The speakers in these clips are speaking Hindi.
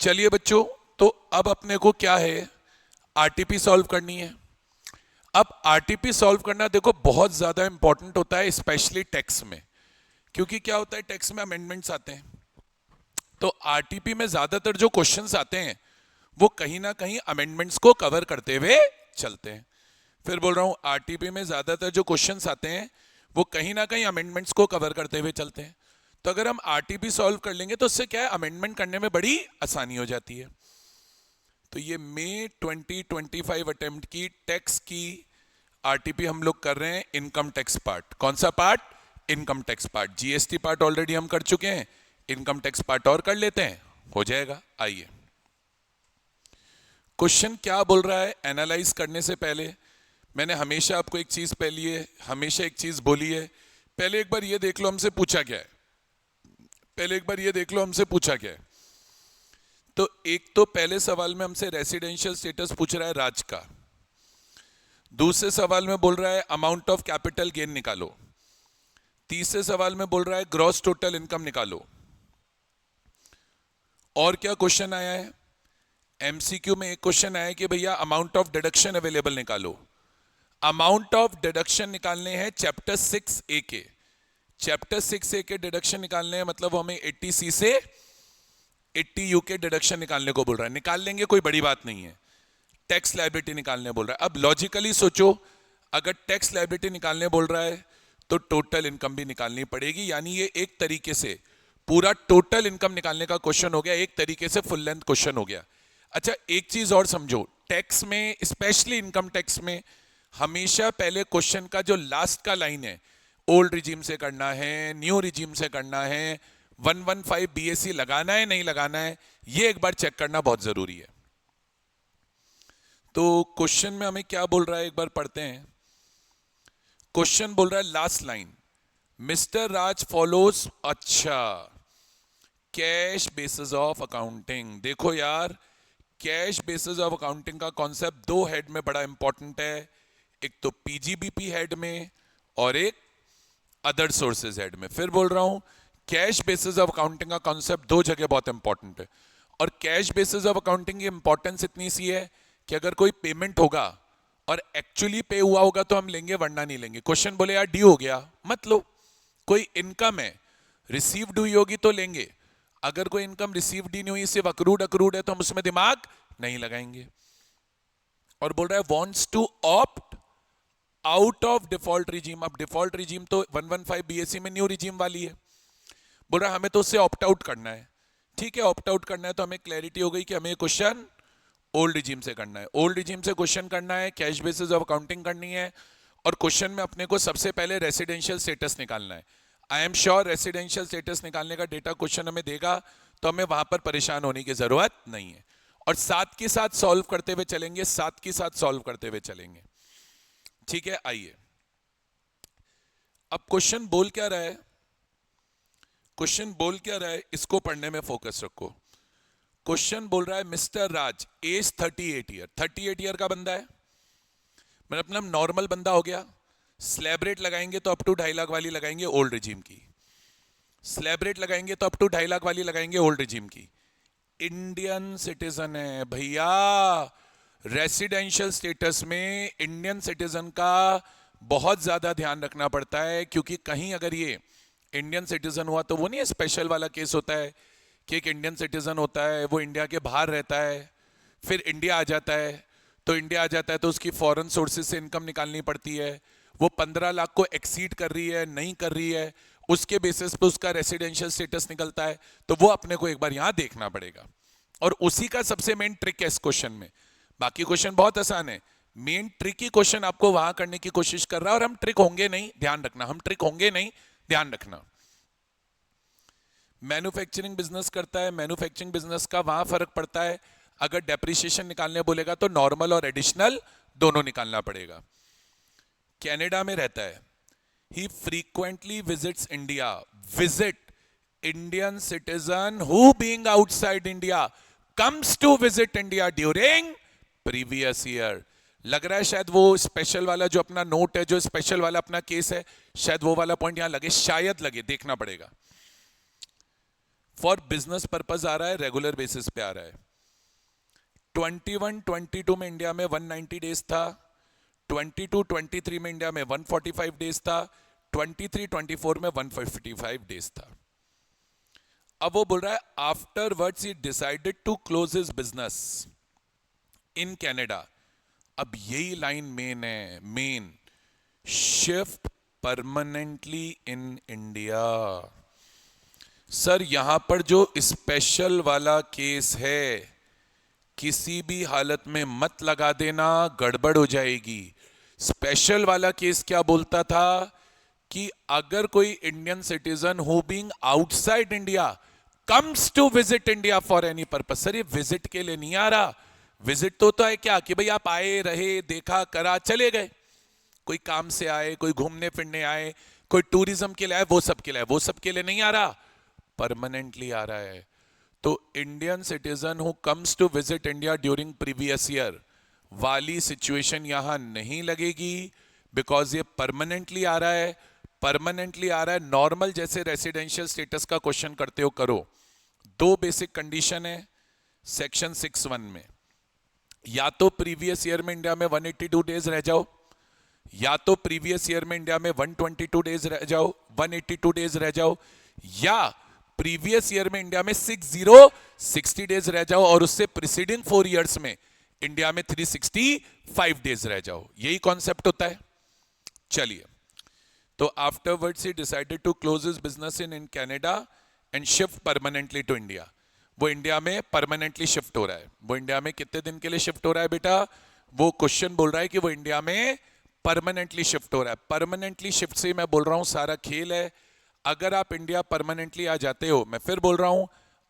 चलिए बच्चों, तो अब अपने को क्या है, आरटीपी सॉल्व करनी है। अब आरटीपी सॉल्व करना देखो बहुत ज्यादा इंपॉर्टेंट होता है, स्पेशली टेक्स्ट में, क्योंकि क्या होता है टेक्स्ट में अमेंडमेंट्स आते हैं। तो आरटीपी में ज्यादातर जो क्वेश्चंस आते हैं वो कहीं ना कहीं अमेंडमेंट्स को कवर करते हुए चलते हैं। फिर बोल रहा हूं, आरटीपी में ज्यादातर जो क्वेश्चंस आते हैं वो कहीं ना कहीं अमेंडमेंट्स को कवर करते हुए चलते हैं। तो अगर हम आरटीपी सॉल्व कर लेंगे तो उससे क्या है, अमेंडमेंट करने में बड़ी आसानी हो जाती है। तो ये मई 2025 अटेम्प्ट की टैक्स की आरटीपी हम लोग कर रहे हैं, इनकम टैक्स पार्ट। कौन सा part? Income tax part. GST part already हम कर चुके हैं, इनकम टैक्स पार्ट और कर लेते हैं, हो जाएगा। आइए, क्वेश्चन क्या बोल रहा है एनालाइज करने से पहले मैंने हमेशा आपको एक चीज हमेशा एक चीज बोली है, पहले एक बार ये देख लो हमसे पूछा क्या है। तो एक तो पहले सवाल में हमसे रेसिडेंशियल स्टेटस पूछ रहा है राज का, दूसरे सवाल में बोल रहा है अमाउंट ऑफ कैपिटल गेन निकालो, तीसरे सवाल में बोल रहा है ग्रॉस टोटल इनकम निकालो। और क्या क्वेश्चन आया है, एमसीक्यू में एक क्वेश्चन आया है कि भैया अमाउंट ऑफ डिडक्शन अवेलेबल निकालो। अमाउंट ऑफ डिडक्शन निकालने हैं चैप्टर 6A के, चैप्टर 6A के डिडक्शन निकालने हैं, मतलब हमें 80C से 80U के डिडक्शन निकालने को बोल रहा है। निकाल लेंगे, कोई बड़ी बात नहीं है। टैक्स लायबिलिटी निकालने बोल रहा है। अब लॉजिकली सोचो, अगर टैक्स लायबिलिटी निकालने बोल रहा है तो टोटल इनकम भी निकालनी पड़ेगी, यानी ये एक तरीके से पूरा टोटल इनकम निकालने का क्वेश्चन हो गया, एक तरीके से फुल लेंथ क्वेश्चन हो गया। अच्छा, एक चीज और समझो, टैक्स में स्पेशली इनकम टैक्स में हमेशा पहले क्वेश्चन का जो लास्ट का लाइन है, ओल्ड रिजीम से करना है, न्यू रिजीम से करना है, 115 बीएससी लगाना है नहीं लगाना है, ये एक बार चेक करना बहुत जरूरी है। तो क्वेश्चन में हमें क्या बोल रहा है, एक बार पढ़ते हैं। क्वेश्चन बोल रहा है लास्ट लाइन, मिस्टर राज फॉलोज, अच्छा, कैश बेसिस ऑफ अकाउंटिंग। देखो यार, कैश बेसिस ऑफ अकाउंटिंग का कॉन्सेप्ट दो हेड में बड़ा इंपॉर्टेंट है, एक तो पीजीबीपी हेड में और एक अदर सोर्सेज हेड में। फिर बोल रहा हूं, कैश बेसिस ऑफ अकाउंटिंग का कॉन्सेप्ट दो जगह बहुत इंपॉर्टेंट है। और कैश बेसिस ऑफ अकाउंटिंग की इंपॉर्टेंस इतनी सी है कि अगर कोई पेमेंट होगा और एक्चुअली पे हुआ होगा तो हम लेंगे, वरना नहीं लेंगे। क्वेश्चन बोले यार ड्यू हो गया, मत लो। कोई इनकम है, रिसीव्ड हुई होगी तो लेंगे। अगर कोई इनकम रिसीव्ड ही नहीं हुई, सिर्फ अक्रूड है, तो हम उसमें दिमाग नहीं लगाएंगे। और बोल रहा है wants to opt out of default regime. अब डिफॉल्ट रिजीम तो 115 बीएससी में न्यू रिजीम वाली है। बोल रहा है हमें तो उससे ऑप्ट आउट करना है। ठीक है, ऑप्ट आउट करना है तो हमें क्लैरिटी हो गई कि हमें क्वेश्चन ओल्ड रिजीम से करना है। ओल्ड रिजीम से क्वेश्चन करना है, कैश बेसिस ऑफ अकाउंटिंग करनी है, और क्वेश्चन में अपने को सबसे पहले रेसिडेंशियल स्टेटस निकालना है। I am sure residential status निकालने का डेटा क्वेश्चन हमें देगा, तो हमें वहां पर परेशान होने की जरूरत नहीं है। और साथ के साथ सॉल्व करते हुए चलेंगे, ठीक है। आइए, अब क्वेश्चन बोल क्या रहा है, इसको पढ़ने में फोकस रखो। क्वेश्चन बोल रहा है मिस्टर राज, एज 38 ईयर का बंदा है, मतलब नॉर्मल बंदा हो गया। स्लैब रेट लगाएंगे तो अप टू 2.5 लाख वाली लगाएंगे ओल्ड रिजीम की, स्लैब रेट लगाएंगे तो अप टू 2.5 लाख वाली लगाएंगे ओल्ड रिजीम की। इंडियन सिटीजन है भैया, रेसिडेंशियल स्टेटस में इंडियन सिटीजन का बहुत ज्यादा ध्यान रखना पड़ता है, क्योंकि कहीं अगर ये इंडियन सिटीजन हुआ तो वो नहीं स्पेशल वाला केस होता है कि एक इंडियन सिटीजन होता है, वो इंडिया के बाहर रहता है, फिर इंडिया आ जाता है तो उसकी फॉरेन सोर्सेज से इनकम निकालनी पड़ती है। वो 15 लाख को एक्सीड कर रही है नहीं कर रही है, उसके बेसिस पे उसका रेसिडेंशियल स्टेटस निकलता है। तो वो अपने को एक बार यहां देखना पड़ेगा, और उसी का सबसे मेन ट्रिक है इस क्वेश्चन में। बाकी क्वेश्चन बहुत आसान है, मेन ट्रिकी क्वेश्चन आपको वहां करने की कोशिश कर रहा है, और हम ट्रिक होंगे नहीं, ध्यान रखना। मैन्युफैक्चरिंग बिजनेस करता है, मैन्युफैक्चरिंग बिजनेस का वहां फर्क पड़ता है। अगर डेप्रिसिएशन निकालने बोलेगा तो नॉर्मल और एडिशनल दोनों निकालना पड़ेगा। कनाडा में रहता है, he frequently visits India, visit Indian citizen who being outside India comes to visit India during previous year. लग रहा है शायद वो स्पेशल वाला जो अपना नोट है, जो स्पेशल वाला अपना केस है, शायद वो वाला पॉइंट यहां लगे, शायद लगे, देखना पड़ेगा। फॉर बिजनेस पर्पज आ रहा है, रेगुलर बेसिस पे आ रहा है। 21-22 में इंडिया में 190 डेज था, 22-23 में इंडिया में 145 डेज था, 23-24 में 155 डेज था। अब वो बोल रहा है afterwards he decided to close his business in Canada. अब यही लाइन मेन है, main, shift permanently in India. Sir यहां पर जो स्पेशल वाला केस है, किसी भी हालत में मत लगा देना, गड़बड़ हो जाएगी। स्पेशल वाला केस क्या बोलता था कि अगर कोई Indian citizen who being outside India comes to visit India for any purpose. Sir ये विजिट के लिए नहीं आ रहा, विजिट तो होता है क्या कि भाई आप आए, रहे, देखा, करा, चले गए। कोई काम से आए, कोई घूमने फिरने आए, कोई टूरिज्म के लिए आए, वो सब के लिए, वो सब के लिए नहीं आ रहा, परमानेंटली आ रहा है। तो Indian citizen who comes to visit India during previous year वाली सिचुएशन यहां नहीं लगेगी, बिकॉज ये परमानेंटली आ रहा है। परमानेंटली आ रहा है, नॉर्मल जैसे रेसिडेंशियल स्टेटस का क्वेश्चन करते हो करो। दो बेसिक कंडीशन है सेक्शन 6(1) में, या तो प्रीवियस ईयर में इंडिया में 182 डेज रह जाओ, या तो प्रीवियस ईयर में इंडिया में 122 डेज रह जाओ, 182 डेज रह जाओ, या प्रीवियस ईयर में इंडिया में 60 डेज रह जाओ और उससे प्रीसीडिंग 4 इयर्स में इंडिया में 365 डेज रह जाओ। यही कॉन्सेप्ट होता है। चलिए, तो afterwards he decided to close his business in Canada and shift permanently to India. वो इंडिया में परमानेंटली शिफ्ट हो रहा है। वो इंडिया में कितने दिन के लिए शिफ्ट हो रहा है बेटा? वो क्वेश्चन बोल रहा है कि वो इंडिया में परमानेंटली शिफ्ट हो रहा है। परमानेंटली शिफ्ट से मैं बोल रहा हूं सारा खेल है। अगर आप इंडिया परमानेंटली आ जाते हो, मैं फिर बोल रहा हूं,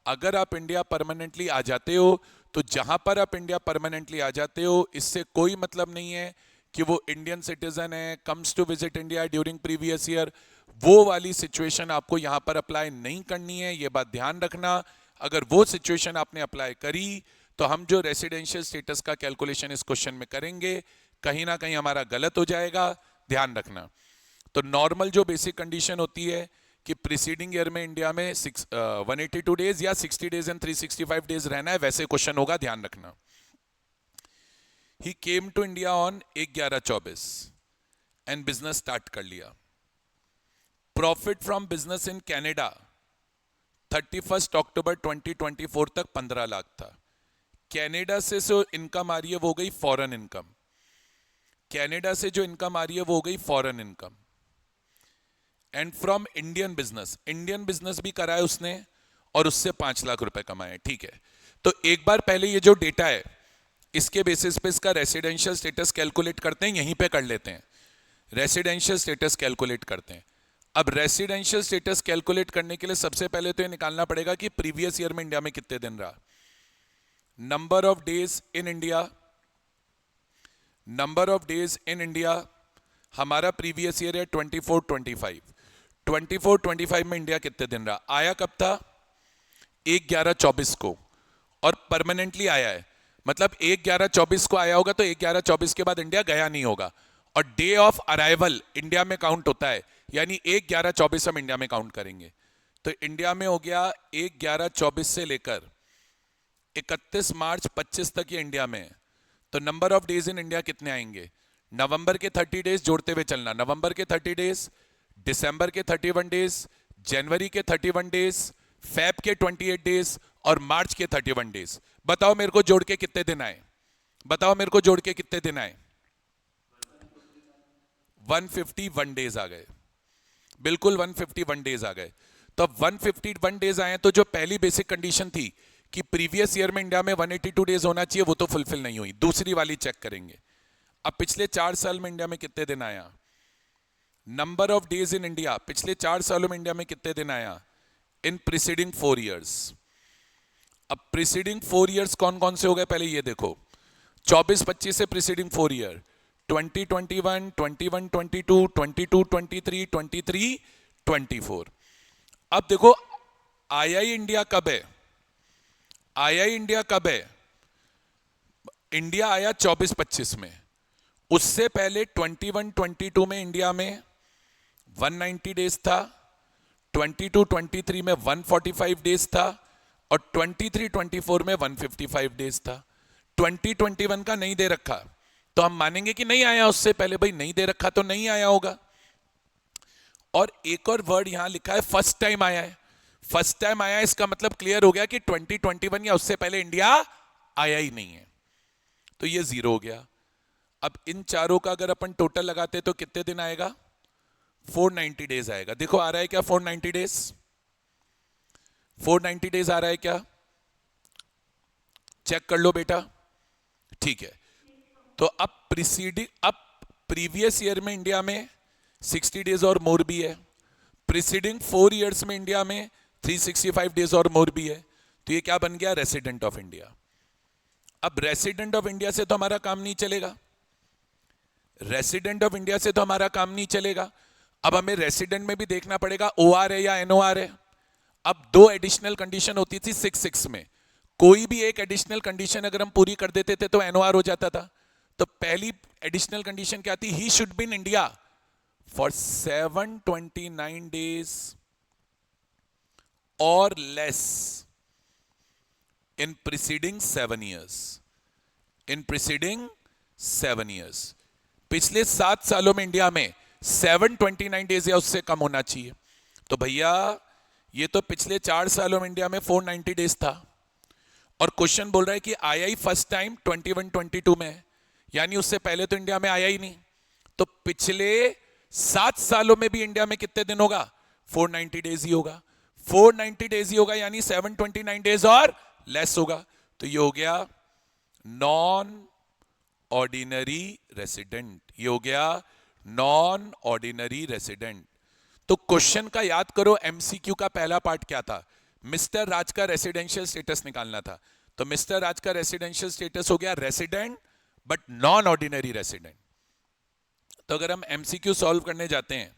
अगर आप इंडिया परमानेंटली आ जाते हो तो जहां पर आप इंडिया परमानेंटली आ जाते हो इससे कोई मतलब नहीं है कि वो इंडियन सिटीजन है, comes to visit India during previous year. वो वाली सिचुएशन आपको यहां पर अप्लाई नहीं करनी है, ये बात ध्यान रखना। अगर वो सिचुएशन आपने अप्लाई करी तो हम जो रेसिडेंशियल स्टेटस का कैलकुलेशन इस क्वेश्चन में करेंगे कहीं ना कहीं हमारा गलत हो जाएगा, ध्यान रखना। तो नॉर्मल जो बेसिक कंडीशन होती है कि प्रीसीडिंग ईयर में इंडिया में 182 डेज या 60 डेज एंड 365 डेज रहना है, वैसे क्वेश्चन होगा, ध्यान रखना। He came to India on 1/11/24 and business start कर लिया। Profit from business in Canada 31 October 2024 तक 15 लाख था। कनाडा से जो इनकम आ रही है वो हो गई फॉरेन इनकम। कनाडा से जो इनकम आ रही है वो हो गई foreign income. And from Indian business भी करा है उसने और उससे 5 लाख रुपए कमाए। ठीक है, तो एक बार पहले ये जो डेटा है इसके बेसिस पे इसका रेसिडेंशियल स्टेटस कैलकुलेट करते हैं, यहीं पे कर लेते हैं। रेसिडेंशियल स्टेटस कैलकुलेट करते हैं। अब रेसिडेंशियल स्टेटस कैलकुलेट करने के लिए सबसे पहले तो ये निकालना पड़ेगा कि प्रीवियस ईयर में इंडिया में कितने दिन रहा। Number of days in India, number of days in India, हमारा प्रीवियस ईयर है 24-25। 24-25 में इंडिया कितने दिन रहा? आया कब था? 1/11/24 को, और परमानेंटली आया है। मतलब 1/11/24 को आया होगा तो 1/11/24 के बाद इंडिया गया नहीं होगा, और डे ऑफ अराइवल इंडिया में काउंट होता है, यानी 1/11/24 हम इंडिया में काउंट करेंगे। तो इंडिया में हो गया 1/11/24 से लेकर 31 मार्च 25 तक ये इंडिया में है। तो number of days in India कितने आएंगे? नवंबर के 30 डेज जोड़ते हुए चलना। नवंबर के 30 डेज, दिसंबर के 31 डेज, जनवरी के 31 डेज, फेब के 28 डेज और मार्च के 31 डेज। बताओ मेरे को जोड़ के कितने दिन आए? बताओ मेरे को जोड़ के कितने दिन आए? 151 डेज आ गए। बिल्कुल 151 डेज आ गए। तो अब 151 डेज आए तो जो पहली बेसिक कंडीशन थी कि प्रीवियस ईयर में इंडिया में 182 डेज होना चाहिए, वो तो फुलफिल नहीं हुई। दूसरी वाली चेक करेंगे। अब पिछले 4 साल में इंडिया में कितने दिन आया? Number of days in India पिछले 4 सालों में इंडिया में कितने दिन आया? इन प्रीसीडिंग 4 इयर्स। अब प्रीसीडिंग 4 इयर्स कौन कौन से हो गए पहले ये देखो। 24-25 से प्रीसीडिंग 4 ईयर, 2021, 21-22, 22-23, 23-24। अब देखो आया ही इंडिया कब है? आया ही इंडिया कब है? इंडिया आया 24-25 में। उससे पहले 21-22 में इंडिया में 190 डेज था, 22-23 में 145 डेज था और 23-24 में 155 डेज था। 2021 का नहीं दे रखा तो हम मानेंगे कि नहीं आया उससे पहले। भाई नहीं दे रखा तो नहीं आया होगा। और एक और वर्ड यहां लिखा है फर्स्ट टाइम आया है। फर्स्ट टाइम आया है इसका मतलब क्लियर हो गया कि 2021 या उससे पहले इंडिया आया ही नहीं है, तो ये 0 हो गया। अब इन चारों का अगर अपन टोटल लगाते तो कितने दिन आएगा? 490 डेज आएगा। देखो आ रहा है क्या 490 डेज? 490 डेज आ रहा है क्या? चेक कर लो बेटा। ठीक है, तो अब प्रीवियस ईयर में इंडिया में 60 डेज और मोर भी है। प्रीसीडिंग 4 इयर्स में इंडिया में 365 डेज और मोर भी है। तो ये क्या बन गया? Resident of India. अब रेसिडेंट ऑफ इंडिया से तो हमारा काम नहीं चलेगा। रेसिडेंट ऑफ इंडिया से तो हमारा काम नहीं चलेगा। अब हमें रेसिडेंट में भी देखना पड़ेगा ओआर है या एनओआर है। अब 2 एडिशनल कंडीशन होती थी 6 में। कोई भी एक एडिशनल कंडीशन अगर हम पूरी कर देते थे तो एनओआर हो जाता था। तो पहली एडिशनल कंडीशन क्या थी? He should be in India for 729 days और less in preceding 7 years. In preceding 7 years, पिछले 7 सालों में इंडिया में 729 डेज या उससे कम होना चाहिए। तो भैया ये तो पिछले 4 सालों में इंडिया में 490 डेज था और क्वेश्चन बोल रहा है कि आया ही फर्स्ट टाइम 21-22 में, यानी उससे पहले तो इंडिया में आया ही नहीं। तो पिछले 7 सालों में भी इंडिया में कितने दिन होगा? 490 डेज ही होगा। 490 डेज ही होगा यानी 729 डेज और लेस होगा। तो ये हो गया नॉन ऑर्डिनरी रेसिडेंट। ये हो गया नॉन ऑर्डिनरी रेसिडेंट। तो क्वेश्चन का याद करो, एमसीक्यू का पहला पार्ट क्या था? मिस्टर राज का रेसिडेंशियल स्टेटस निकालना था। तो मिस्टर राज का रेसिडेंशियल स्टेटस हो गया resident but non ordinary resident. तो अगर हम एमसीक्यू सॉल्व करने जाते हैं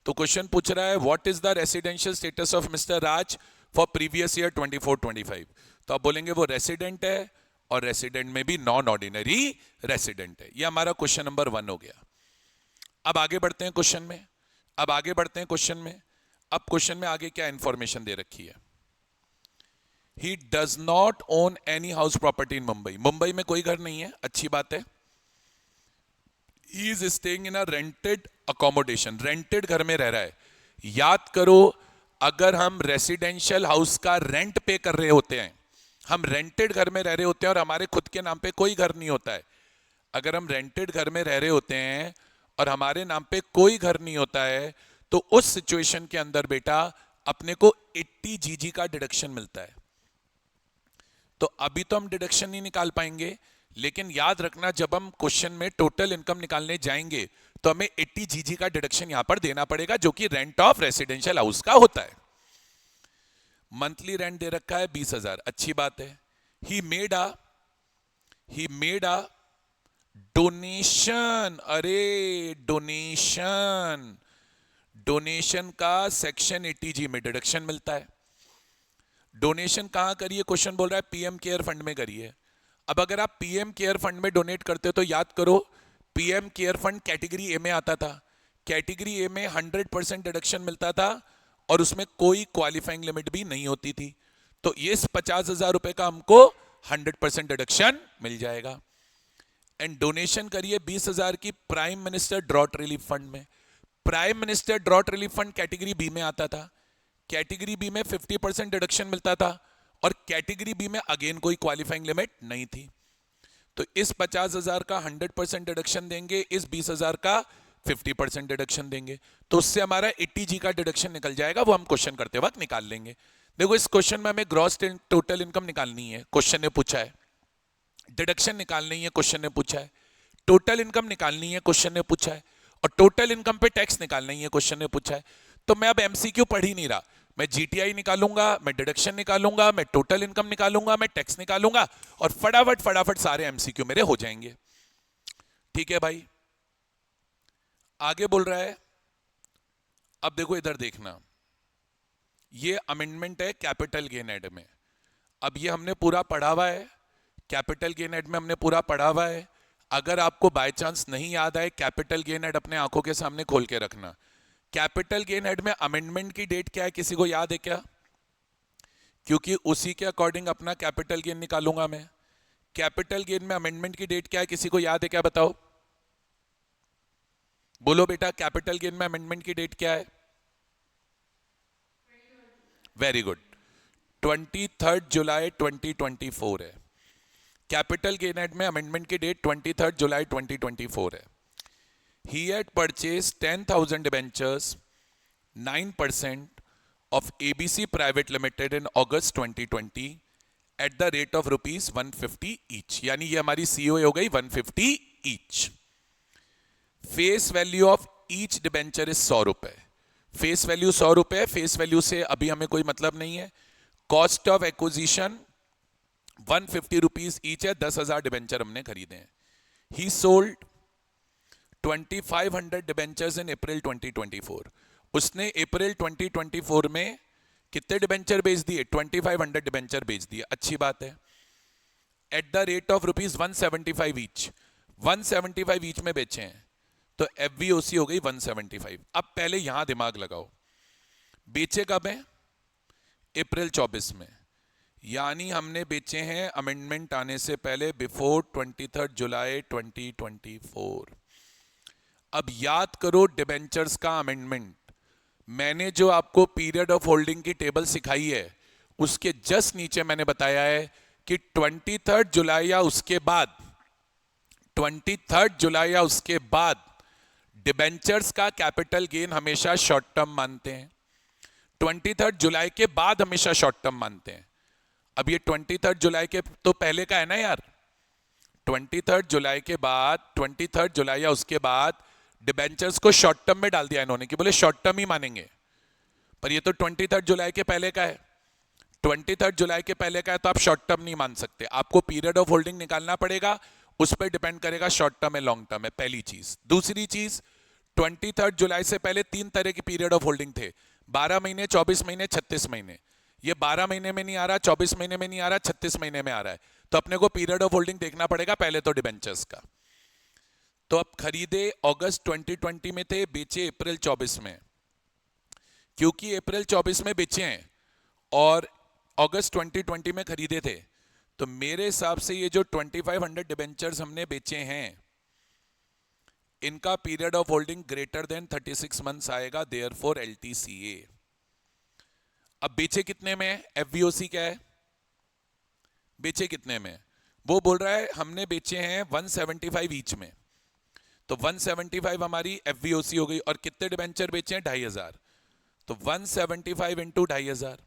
तो क्वेश्चन पूछ रहा है what is the residential status of mister Raj for previous year 24-25। तो आप बोलेंगे वो रेसिडेंट है और रेसिडेंट में भी नॉन ऑर्डिनरी रेसिडेंट है। ये हमारा क्वेश्चन नंबर 1 हो गया। अब आगे बढ़ते हैं क्वेश्चन में। अब क्वेश्चन में आगे क्या इंफॉर्मेशन दे रखी है? He does not own any house property in Mumbai. Mumbai में कोई घर नहीं है, अच्छी बात है। He is staying in a rented accommodation. Rented घर में रह रहा है। याद करो, अगर हम रेसिडेंशियल हाउस का रेंट पे कर रहे होते हैं, हम रेंटेड घर में रह रहे होते हैं और हमारे खुद के नाम पे कोई घर नहीं होता है। अगर हम रेंटेड घर में रह रहे होते हैं और हमारे नाम पे कोई घर नहीं होता है तो उस सिचुएशन के अंदर बेटा अपने को 80 जीजी का डिडक्शन मिलता है। तो अभी तो हम डिडक्शन नहीं निकाल पाएंगे, लेकिन याद रखना जब हम क्वेश्चन में टोटल इनकम निकालने जाएंगे तो हमें 80 जीजी का डिडक्शन यहां पर देना पड़ेगा, जो कि रेंट ऑफ रेसिडेंशियल हाउस का होता है। मंथली रेंट दे रखा है 20,000, अच्छी बात है। He made a donation. अरे डोनेशन का सेक्शन 80G में डिडक्शन मिलता है। डोनेशन कहां करिए? क्वेश्चन बोल रहा है पीएम केयर फंड में करिए। अब अगर आप पीएम केयर फंड में डोनेट करते हो तो याद करो, PM care fund category A में आता था। कैटेगरी ए में 100% डिडक्शन मिलता था और उसमें कोई क्वालिफाइंग लिमिट भी नहीं होती थी। तो ये 50,000 रुपए का हमको 100% डिडक्शन मिल जाएगा। एंड डोनेशन करिए 20,000 की prime minister drought relief fund में। Prime minister drought relief fund category B में आता था। कैटेगरी बी में 50% डिडक्शन मिलता था और कैटेगरी बी में अगेन कोई क्वालिफाइंग लिमिट नहीं थी। तो इस 50,000 का 100% डिडक्शन देंगे, इस 20,000 का 50% डिडक्शन देंगे, तो उससे हमारा 80G का डिडक्शन निकल जाएगा। वो हम क्वेश्चन करते वक्त निकाल लेंगे। देखो इस क्वेश्चन में हमें ग्रॉस टोटल इनकम निकालनी है, क्वेश्चन ने पूछा है। डिडक्शन निकालनी है, क्वेश्चन ने पूछा है। टोटल इनकम निकालनी है, क्वेश्चन ने पूछा है। और टोटल इनकम पे टैक्स निकालना ही है, क्वेश्चन ने पूछा है। तो मैं अब एमसीक्यू पढ़ ही नहीं रहा, मैं जीटीआई निकालूंगा, मैं डिडक्शन निकालूंगा, मैं टोटल इनकम निकालूंगा, मैं टैक्स निकालूंगा और फटाफट सारे एमसीक्यू मेरे हो जाएंगे। ठीक है भाई, आगे बोल रहा है। अब देखो इधर देखना, ये अमेंडमेंट है कैपिटल गेन एड में। अब ये हमने पूरा पढ़ा हुआ है, कैपिटल गेन एड में हमने पूरा पढ़ा हुआ है। अगर आपको बाय चांस नहीं याद आए, कैपिटल गेन एड अपने आंखों के सामने खोल के रखना। कैपिटल गेन हेड में अमेंडमेंट की डेट क्या है, किसी को याद है क्या? क्योंकि उसी के अकॉर्डिंग अपना कैपिटल गेन निकालूंगा मैं। कैपिटल गेन में अमेंडमेंट की डेट क्या है, किसी को याद है क्या? बताओ, बोलो बेटा, कैपिटल गेन में अमेंडमेंट की डेट क्या है? वेरी गुड, 23 जुलाई 2024 है। कैपिटल गेन एड में अमेंडमेंट की डेट 23 जुलाई 2024 है। He had purchase 10,000 debentures 9% of ABC Private Limited in August 2020 at the rate of rupees 150 each, यानी ये हमारी COA हो गई 150 each। Face value of each debenture is 100 रुपए। फेस वैल्यू 100 रुपए, फेस वैल्यू से अभी हमें कोई मतलब नहीं है। Cost of acquisition 150 rupees each है, 10,000 डिबेंचर हमने खरीदे हैं। ही सोल्ड 2500 डिबेंचर्स इन अप्रैल 2024। उसने अप्रैल 2024 में कितने डिबेंचर बेच दिए? 2500 डिबेंचर बेच दिए, अच्छी बात है। Eight the rate of rupees 175 each, 175 each में बेचे हैं, तो FVOC हो गई 175। अब पहले यहां दिमाग लगाओ, बेचे कब है? अप्रैल 24 में, यानी हमने बेचे हैं अमेंडमेंट आने से पहले, बिफोर 23 जुलाई 2024। अब याद करो डिबेंचर्स का अमेंडमेंट, मैंने जो आपको पीरियड ऑफ होल्डिंग की टेबल सिखाई है उसके जस्ट नीचे मैंने बताया है कि 23 जुलाई या उसके बाद, 23 जुलाई या उसके बाद डिबेंचर्स का कैपिटल गेन हमेशा शॉर्ट टर्म मानते हैं। 23 जुलाई के बाद हमेशा शॉर्ट टर्म मानते हैं। अब ये 23 जुलाई के तो पहले का है ना यार, 23 जुलाई के बाद, 23 जुलाई या उसके बाद डिबेंचर्स को शॉर्ट टर्म में डाल दिया इन्होंने कि बोले शॉर्ट टर्म ही मानेंगे, पर ये तो 23 जुलाई के पहले का है। 23 जुलाई के पहले का है तो आप शॉर्ट टर्म नहीं मान सकते, आपको पीरियड ऑफ होल्डिंग निकालना पड़ेगा, उस पर डिपेंड करेगा शॉर्ट टर्म है लॉन्ग टर्म है, पहली चीज। दूसरी चीज, 23 जुलाई से पहले 3 तरह के पीरियड ऑफ होल्डिंग थे, 12 महीने, 24 महीने, 36 महीने। ये 12 महीने में नहीं आ रहा, 24 महीने में नहीं आ रहा, 36 महीने में आ रहा है, तो अपने को पीरियड ऑफ होल्डिंग देखना पड़ेगा पहले तो डिबेंचर्स का। तो अब खरीदे अगस्त 2020 में थे, बेचे अप्रैल 24 में। क्योंकि अप्रैल 24 में बेचे हैं और अगस्त 2020 में खरीदे थे, तो मेरे हिसाब से ये जो 2500 डिबेंचर्स हमने बेचे हैं इनका period of holding greater than 36 months आएगा, देयरफॉर LTCA। अब बेचे कितने में? FVOC क्या है? बेचे कितने में? वो बोल रहा है हमने बेचे हैं 175 ईच में, तो 175 हमारी FVOC हो गई। और कितने डिबेंचर बेचे हैं? 2500, तो 175 इंटू 2500,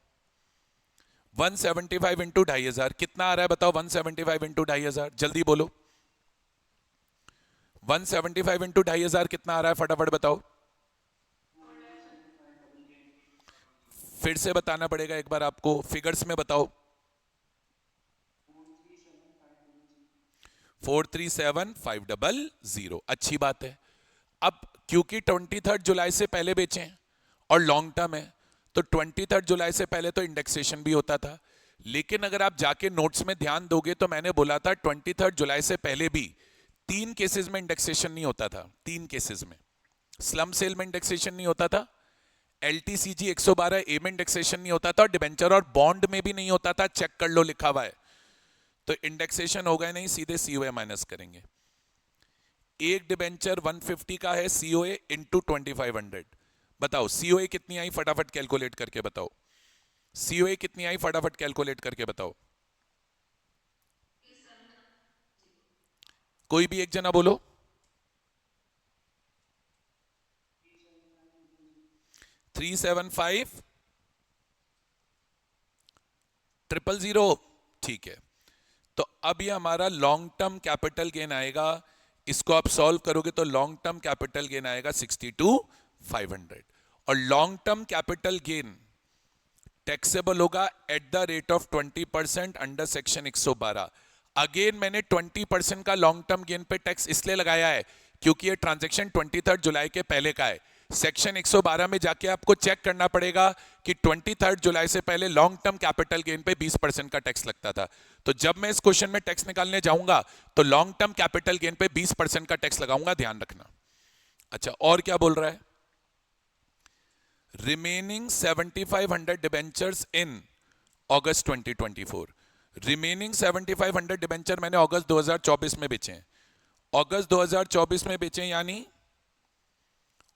175 इंटू 2500 कितना आ रहा है बताओ? 175 इंटू 2500, जल्दी बोलो, 175 इंटू 2500 कितना आ रहा है? फटाफट बताओ, फिर से बताना पड़ेगा एक बार आपको, फिगर्स में बताओ। 437,500, अच्छी बात है। अब क्योंकि 23 जुलाई से पहले बेचे हैं और लॉन्ग टर्म है, तो 23 जुलाई से पहले तो इंडेक्सेशन भी होता था। लेकिन अगर आप जाके नोट्स में ध्यान दोगे तो मैंने बोला था 23 जुलाई से पहले भी 3 केसेस में इंडेक्सेशन नहीं होता था। 3 केसेस में स्लम सेल में इंडेक्सेशन नहीं होता था, LTCG 112A में इंडेक्सेशन नहीं होता था, और डिबेंचर और बॉन्ड में भी नहीं होता था, चेक कर लो लिखा हुआ है। तो इंडेक्सेशन होगा नहीं, सीधे COA माइनस करेंगे। एक डिबेंचर 150 का है, COA इंटू 2500, बताओ COA कितनी आई? फटाफट कैलकुलेट करके बताओ, COA कितनी आई? फटाफट कैलकुलेट करके बताओ, कोई भी एक जना बोलो। 375,000, ठीक है। तो अब ये हमारा लॉन्ग टर्म कैपिटल गेन आएगा, इसको आप सॉल्व करोगे तो लॉन्ग टर्म कैपिटल गेन आएगा 62,500, और long term capital gain taxable होगा at the rate of 20% under section 112। Again मैंने 20% का लॉन्ग टर्म गेन पे टैक्स इसलिए लगाया है क्योंकि ये ट्रांजैक्शन 23 जुलाई के पहले का है। सेक्शन 112 में जाके आपको चेक करना पड़ेगा कि 23 जुलाई से पहले लॉन्ग टर्म कैपिटल गेन पे 20% का टैक्स लगता था। तो जब मैं इस क्वेश्चन में टैक्स निकालने जाऊंगा तो लॉन्ग टर्म कैपिटल गेन पे 20% का टैक्स लगाऊंगा, ध्यान रखना। अच्छा, और क्या बोल रहा है? रिमेनिंग 7500 डिबेंचर्स इन अगस्त 2024। रिमेनिंग 7500 डिबेंचर मैंने अगस्त 2024 में बेचे हैं, अगस्त 2024 में बेचे, यानी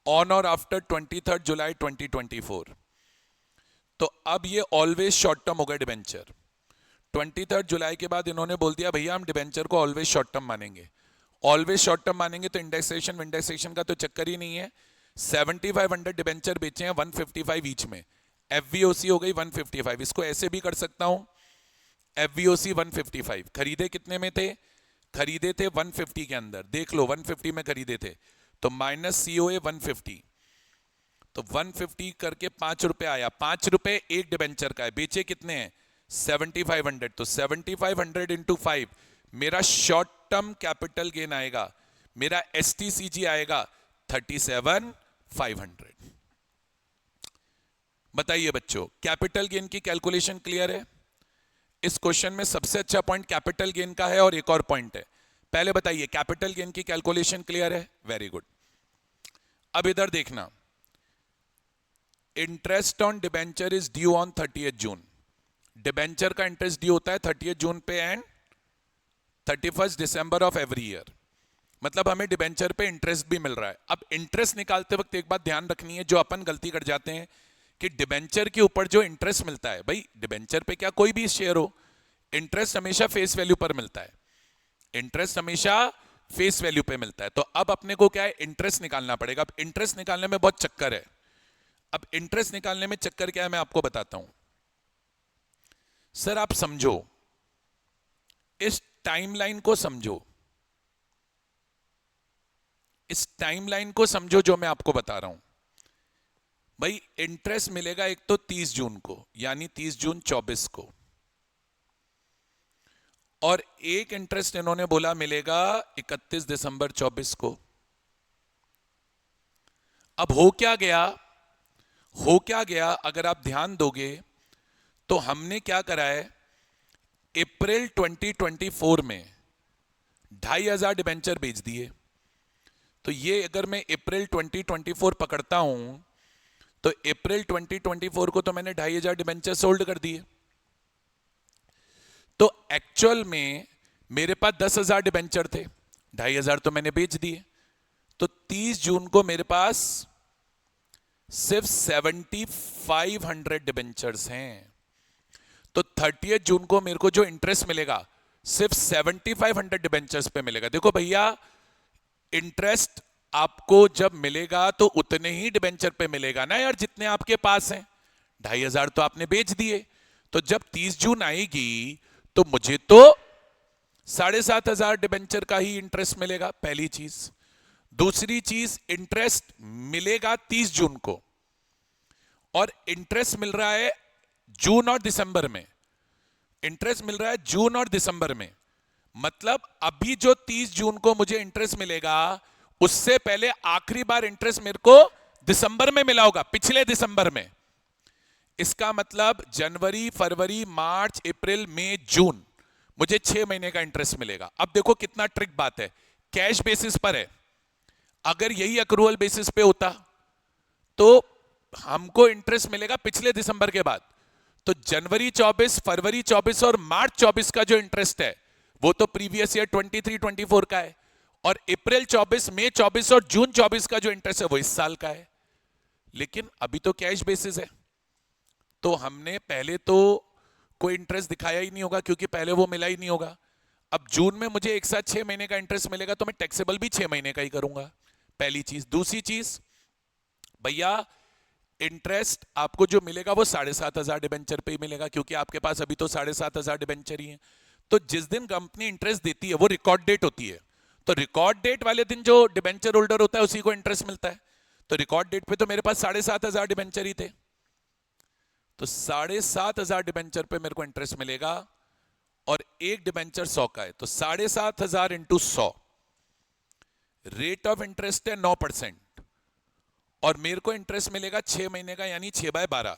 ऑन और आफ्टर 23 जुलाई 2024। तो अब ये ऑलवेज शॉर्ट टर्म हो गए डिबेंचर। 23 जुलाई के बाद इन्होंने बोल दिया भैया हम डिबेंचर को ऑलवेज शॉर्ट टर्म मानेंगे। ऑलवेज शॉर्ट टर्म मानेंगे तो इंडेक्सेशन का तो चक्कर ही नहीं है। 7500 डिबेंचर बेचे हैं 155 ईच में, एफवीओसी हो गई 155। इसको ऐसे भी कर सकता हूं, एफवीओसी 155। खरीदे कितने में थे? खरीदे थे 150 के अंदर, देख लो 150 में खरीदे थे, तो माइनस सीओए 150, तो 150 करके 5 रुपए आया, 5 रुपए एक डिबेंचर का है। बेचे कितने हैं? 7500, तो 7500 इंटू 5 मेरा शॉर्ट टर्म कैपिटल गेन आएगा, मेरा एसटीसीजी आएगा 37,500। बताइए बच्चों, कैपिटल गेन की कैलकुलेशन क्लियर है? इस क्वेश्चन में सबसे अच्छा पॉइंट कैपिटल गेन का है और एक और पॉइंट है। पहले बताइए कैपिटल गेन की कैलकुलेशन क्लियर है? Very good. अब इधर देखना, interest on debenture is due on 30 June. Debenture का इंटरेस्ट ड्यू होता है 30 जून पे and 31 December of every year. मतलब हमें डिबेंचर पे इंटरेस्ट भी मिल रहा है। अब इंटरेस्ट निकालते वक्त एक बात ध्यान रखनी है, जो अपन गलती कर जाते हैं कि डिबेंचर के ऊपर जो इंटरेस्ट मिलता है, भाई डिबेंचर पे क्या कोई भी शेयर हो, इंटरेस्ट हमेशा फेस वैल्यू पर मिलता है, इंटरेस्ट हमेशा फेस वैल्यू पे मिलता है। तो अब अपने को क्या है, इंटरेस्ट निकालना पड़ेगा। अब इंटरेस्ट निकालने में बहुत चक्कर है। अब इंटरेस्ट निकालने में चक्कर क्या है मैं आपको बताता हूं। सर आप समझो, इस टाइमलाइन को समझो, इस टाइमलाइन को समझो जो मैं आपको बता रहा हूं। भाई इंटरेस्ट मिलेगा एक तो 30 जून को, यानी 30 जून 24 को, और एक इंटरेस्ट इन्होंने बोला मिलेगा 31 दिसंबर 24 को। अब हो क्या गया, हो क्या गया, अगर आप ध्यान दोगे तो हमने क्या करा है, अप्रैल 2024 में 2500 डिबेंचर बेच दिए। तो ये अगर मैं अप्रैल 2024 पकड़ता हूं तो अप्रैल 2024 को तो मैंने 2500 डिबेंचर सोल्ड कर दिए। तो एक्चुअल में मेरे पास 10,000 डिबेंचर थे, 2500 तो मैंने बेच दिए। तो 30 जून को मेरे पास सिर्फ 7500 डिबेंचर्स हैं। तो 30 जून को मेरे को जो इंटरेस्ट मिलेगा सिर्फ 7500 डिबेंचर्स पे मिलेगा। देखो भैया, इंटरेस्ट आपको जब मिलेगा तो उतने ही डिबेंचर पे मिलेगा ना यार जितने आपके पास हैं। 2500 तो आपने बेच दिए, तो जब 30 जून आएगी तो मुझे तो 7500 डिबेंचर का ही इंटरेस्ट मिलेगा, पहली चीज। दूसरी चीज, इंटरेस्ट मिलेगा 30 जून को, और इंटरेस्ट मिल रहा है जून और दिसंबर में, इंटरेस्ट मिल रहा है जून और दिसंबर में। मतलब अभी जो 30 जून को मुझे इंटरेस्ट मिलेगा उससे पहले आखिरी बार इंटरेस्ट मेरे को दिसंबर में मिला होगा, पिछले दिसंबर में। इसका मतलब जनवरी, फरवरी, मार्च, अप्रैल, मई, जून, मुझे 6 महीने का इंटरेस्ट मिलेगा। अब देखो कितना ट्रिक बात है, कैश बेसिस पर है। अगर यही अक्रूवल बेसिस पे होता तो हमको इंटरेस्ट मिलेगा पिछले दिसंबर के बाद। तो जनवरी 24, फरवरी 24 और मार्च 24 का जो इंटरेस्ट है वो तो प्रीवियस ईयर 23-24 का है, और अप्रैल 24, मई 24 और जून 24 का जो इंटरेस्ट है वो इस साल का है। लेकिन अभी तो कैश बेसिस है, तो हमने पहले तो कोई इंटरेस्ट दिखाया ही नहीं होगा क्योंकि पहले वो मिला ही नहीं होगा। अब जून में मुझे एक साथ 6 महीने का इंटरेस्ट मिलेगा तो मैं टैक्सेबल भी 6 महीने का ही करूंगा, पहली चीज। दूसरी चीज, भैया इंटरेस्ट आपको जो मिलेगा वो 7500 डिबेंचर पे ही मिलेगा, क्योंकि आपके पास अभी तो 7500 डिबेंचर ही है। तो जिस दिन कंपनी इंटरेस्ट देती है वो रिकॉर्ड डेट होती है, तो रिकॉर्ड डेट वाले दिन जो डिबेंचर होल्डर होता है उसी को इंटरेस्ट मिलता है। तो रिकॉर्ड डेट पे तो मेरे पास 7500 डिबेंचर ही थे, तो 7500 डिबेंचर पे मेरे को इंटरेस्ट मिलेगा, और एक डिबेंचर 100 का है, तो 7500 इंटू 100, रेट ऑफ इंटरेस्ट है 9%, और मेरे को इंटरेस्ट मिलेगा 6 महीने का, यानी 6/12।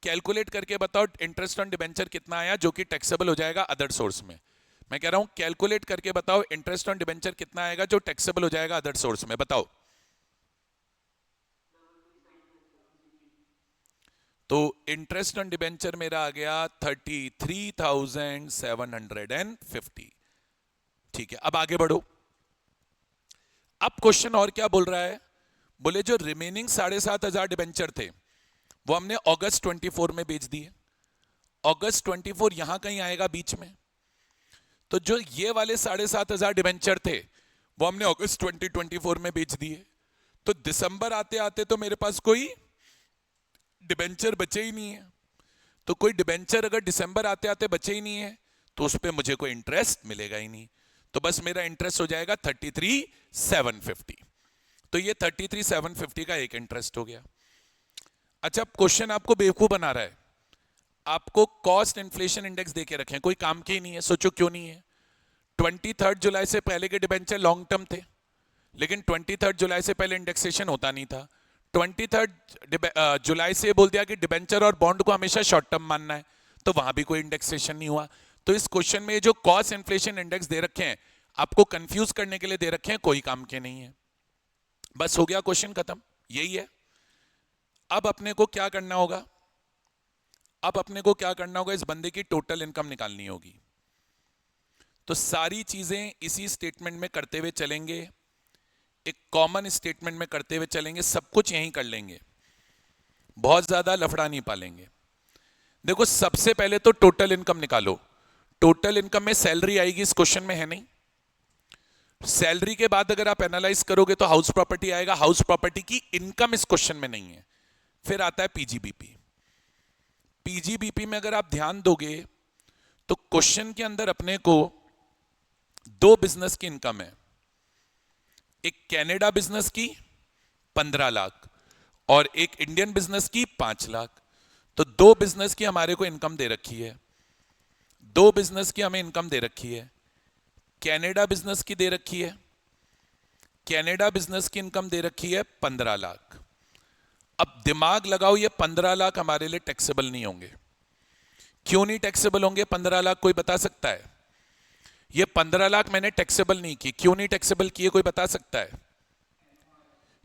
कैलकुलेट करके बताओ इंटरेस्ट ऑन डिबेंचर कितना आया जो कि टैक्सेबल हो जाएगा अदर सोर्स में। मैं कह रहा हूं कैलकुलेट करके बताओ इंटरेस्ट ऑन डिबेंचर कितना आएगा जो टैक्सेबल हो जाएगा अदर सोर्स में, बताओ। तो इंटरेस्ट ऑन डिबेंचर मेरा आ गया 33,750। ठीक है, अब आगे बढ़ो। अब क्वेश्चन और क्या बोल रहा है, बोले जो रिमेनिंग 7,500 डिबेंचर थे वो हमने अगस्त 24 में बेच दिए। अगस्त 24 यहां कहीं आएगा बीच में, तो जो ये वाले 7,500 डिबेंचर थे वो हमने अगस्त 2024 में बेच दिए। तो दिसंबर आते आते तो मेरे पास कोई डिबेंचर बचे ही नहीं है। तो कोई डिबेंचर अगर दिसंबर आते आते बचे ही नहीं है तो उस पर मुझे कोई इंटरेस्ट मिलेगा ही नहीं। तो बस मेरा इंटरेस्ट हो जाएगा 33,750। तो ये 33,750 का एक इंटरेस्ट हो गया। अच्छा, क्वेश्चन आपको बेवकूफ बना रहा है। आपको कॉस्ट इन्फ्लेशन इंडेक्स देके रखे हैं, कोई काम के ही नहीं है। सोचो क्यों नहीं है। 23 जुलाई से पहले के डिबेंचर लॉन्ग टर्म थे, लेकिन 23 जुलाई से पहले इंडेक्सेशन होता नहीं था। 23 जुलाई से बोल दिया कि डिबेंचर और बॉन्ड को हमेशा शॉर्ट टर्म मानना है, तो वहां भी कोई इंडेक्सेशन नहीं हुआ। तो इस क्वेश्चन में जो कॉस्ट इन्फ्लेशन इंडेक्स दे रखे हैं आपको कंफ्यूज करने के लिए दे रखे हैं, कोई काम के नहीं है। बस हो गया, क्वेश्चन खत्म, यही है। अब अपने को क्या करना होगा, अब अपने को क्या करना होगा, इस बंदे की टोटल इनकम निकालनी होगी। तो सारी चीजें इसी स्टेटमेंट में करते हुए चलेंगे, एक कॉमन स्टेटमेंट में करते हुए चलेंगे, सब कुछ यहीं कर लेंगे, बहुत ज्यादा लफड़ा नहीं पालेंगे। देखो, सबसे पहले तो टोटल इनकम निकालो। टोटल इनकम में सैलरी आएगी, इस क्वेश्चन में है नहीं। सैलरी के बाद अगर आप एनालाइज करोगे तो हाउस प्रॉपर्टी आएगा। हाउस प्रॉपर्टी की इनकम इस क्वेश्चन में नहीं है। फिर आता है पीजीबीपी। पीजीबीपी में अगर आप ध्यान दोगे तो क्वेश्चन के अंदर अपने को दो बिजनेस की इनकम है, एक कनाडा बिजनेस की 15 लाख और एक इंडियन बिजनेस की 5 लाख। तो दो बिजनेस की हमारे को इनकम दे रखी है, दो बिजनेस की हमें इनकम दे रखी है। कनाडा बिजनेस की दे रखी है, कनाडा बिजनेस की इनकम दे रखी है 15 लाख। अब दिमाग लगाओ, ये 15 लाख हमारे लिए टैक्सेबल नहीं होंगे। क्यों नहीं टैक्सेबल होंगे 15 लाख, कोई बता सकता है? ये 15 लाख मैंने टैक्सेबल नहीं की। क्यों नहीं टैक्सेबल किए, कोई बता सकता है?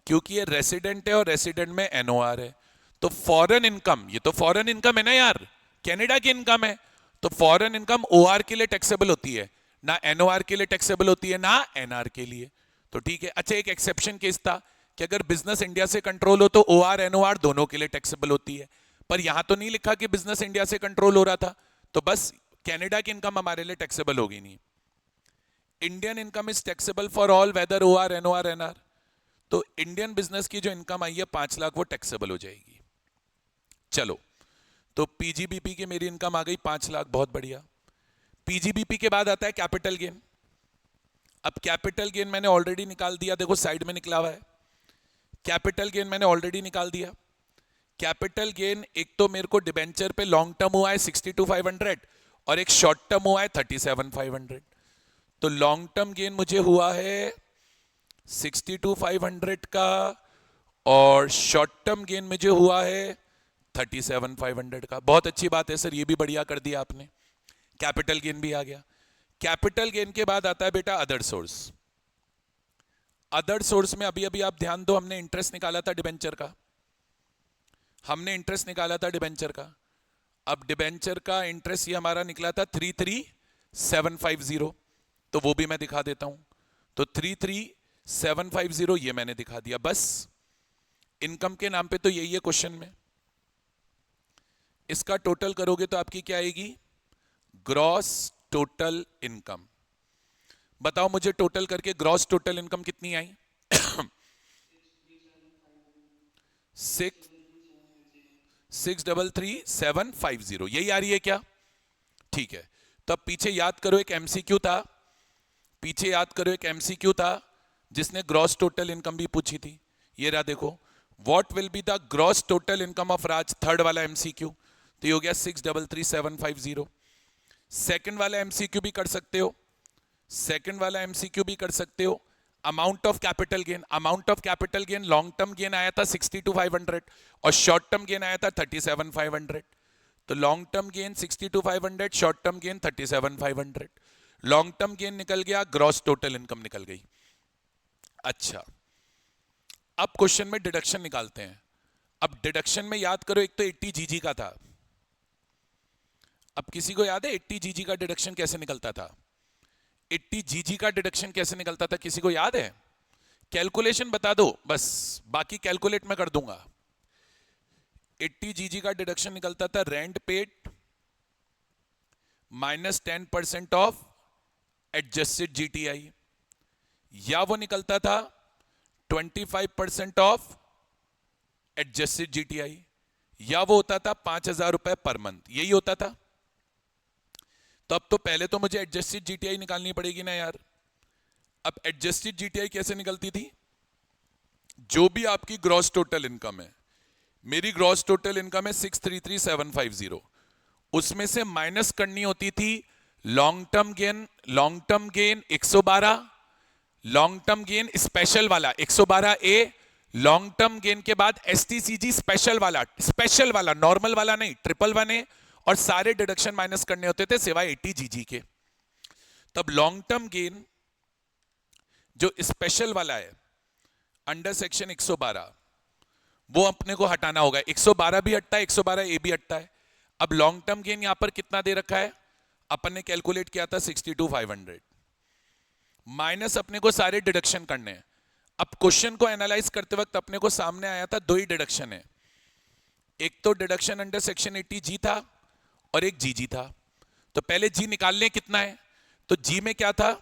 क्योंकि ये रेसिडेंट है और रेसिडेंट में एनओआर है। तो फॉरेन इनकम, ये तो फॉरेन इनकम है ना यार, कनाडा की इनकम है, तो फॉरेन इनकम ओआर के लिए टैक्सेबल होती है, ना एनओआर के लिए टैक्सेबल होती है, ना एनआर के लिए। तो ठीक है। अच्छा, एक एक्सेप्शन केस था कि अगर बिजनेस इंडिया से कंट्रोल हो तो ओआर एनओआर दोनों के लिए टैक्सेबल होती है, पर यहां तो नहीं लिखा कि बिजनेस इंडिया से कंट्रोल हो रहा था, तो बस कनाडा की इनकम हमारे लिए टैक्सेबल होगी नहीं। Indian income is taxable for all whether OR NOR NR. तो इंडियन बिजनेस की जो इनकम आई है 5 लाख, वो टैक्सेबल हो जाएगी। चलो, तो पीजीबीपी की मेरी इनकम आ गई 5 लाख, बहुत बढ़िया। पीजीबीपी के बाद आता है कैपिटल गेन। अब कैपिटल गेन मैंने ऑलरेडी निकाल दिया, देखो साइड में निकला हुआ है। कैपिटल गेन मैंने ऑलरेडी निकाल दिया। कैपिटल गेन एक तो मेरे को डिबेंचर पे लॉन्ग टर्म हुआ है 62,500 और एक शॉर्ट टर्म हुआ है 37,500। तो लॉन्ग टर्म गेन मुझे हुआ है 62,500 का और शॉर्ट टर्म गेन मुझे हुआ है 37,500 का। बहुत अच्छी बात है सर, ये भी बढ़िया कर दिया आपने, कैपिटल गेन भी आ गया। कैपिटल गेन के बाद आता है बेटा अदर सोर्स। अदर सोर्स में अभी अभी आप ध्यान दो, हमने इंटरेस्ट निकाला था डिबेंचर का, हमने इंटरेस्ट निकाला था डिबेंचर का। अब डिबेंचर का इंटरेस्ट ये हमारा निकला था 33,750, तो वो भी मैं दिखा देता हूं। तो 33,750 ये मैंने दिखा दिया। बस इनकम के नाम पे तो यही है क्वेश्चन में। इसका टोटल करोगे तो आपकी क्या आएगी, ग्रॉस टोटल इनकम। बताओ मुझे टोटल करके ग्रॉस टोटल इनकम कितनी आई? 6,33,750, यही आ रही है क्या? ठीक है। तब पीछे याद करो एक एमसीक्यू था, पीछे याद करो एक एमसीक्यू था जिसने ग्रॉस टोटल इनकम भी पूछी थी। ये रहा देखो, what will be the gross total income of Raj, third वाला एमसीक्यू। तो ये हो गया 6,33,750। सेकंड वाला एमसीक्यू भी कर सकते हो, सेकंड वाला एमसीक्यू भी कर सकते हो। Amount of capital gain, amount of capital gain long term gain आया था 62,500 और शॉर्ट टर्म गेन आया था 37,500। तो long term gain 62,500, short term gain 37,500। Long term gain निकल गया, ग्रॉस टोटल इनकम निकल गई। अच्छा, अब क्वेश्चन में डिडक्शन निकालते हैं। अब डिडक्शन में याद करो, एक तो 80 जीजी का था। अब किसी को याद है 80 जीजी का डिडक्शन कैसे निकलता था? 80 जीजी का डिडक्शन कैसे निकलता था, किसी को याद है? कैलकुलेशन बता दो बस, बाकी कैलकुलेट मैं कर दूंगा। 80 जीजी का डिडक्शन निकलता था rent paid minus 10% of adjusted GTI, या वो निकलता था 25% ऑफ एडजस्टेड जीटीआई, या वो होता था 5,000 रुपए पर मंथ। यही होता था। तो अब तो पहले तो मुझे एडजस्टेड जीटीआई निकालनी पड़ेगी ना यार। अब एडजस्टेड जीटीआई कैसे निकलती थी? जो भी आपकी ग्रॉस टोटल इनकम है, मेरी ग्रॉस टोटल इनकम है 633,750, उसमें से माइनस करनी होती थी long term gain 112, long term gain special वाला 112 ए, लॉन्ग टर्म गेन के बाद एसटीसीजी स्पेशल वाला नॉर्मल वाला नहीं, 111 ए, और सारे डिडक्शन माइनस करने होते थे सिवाय 80 जीजी के। तब लॉन्ग टर्म गेन जो स्पेशल वाला है अंडर सेक्शन 112, वो अपने को हटाना होगा। 112 भी हटता है, 112 ए भी हटता है। अब लॉन्ग टर्म गेन यहां पर कितना दे रखा है? अपन ने कैलकुलेट किया था 62,500, माइनस अपने को सारे डिडक्शन करने हैं। अब क्वेश्चन को एनालाइज करते वक्त अपने को सामने आया था दो ही डिडक्शन है, एक तो डिडक्शन अंडर सेक्शन 80 जी था और एक जीजी था। तो पहले जी निकाल लें कितना है। तो जी में क्या था?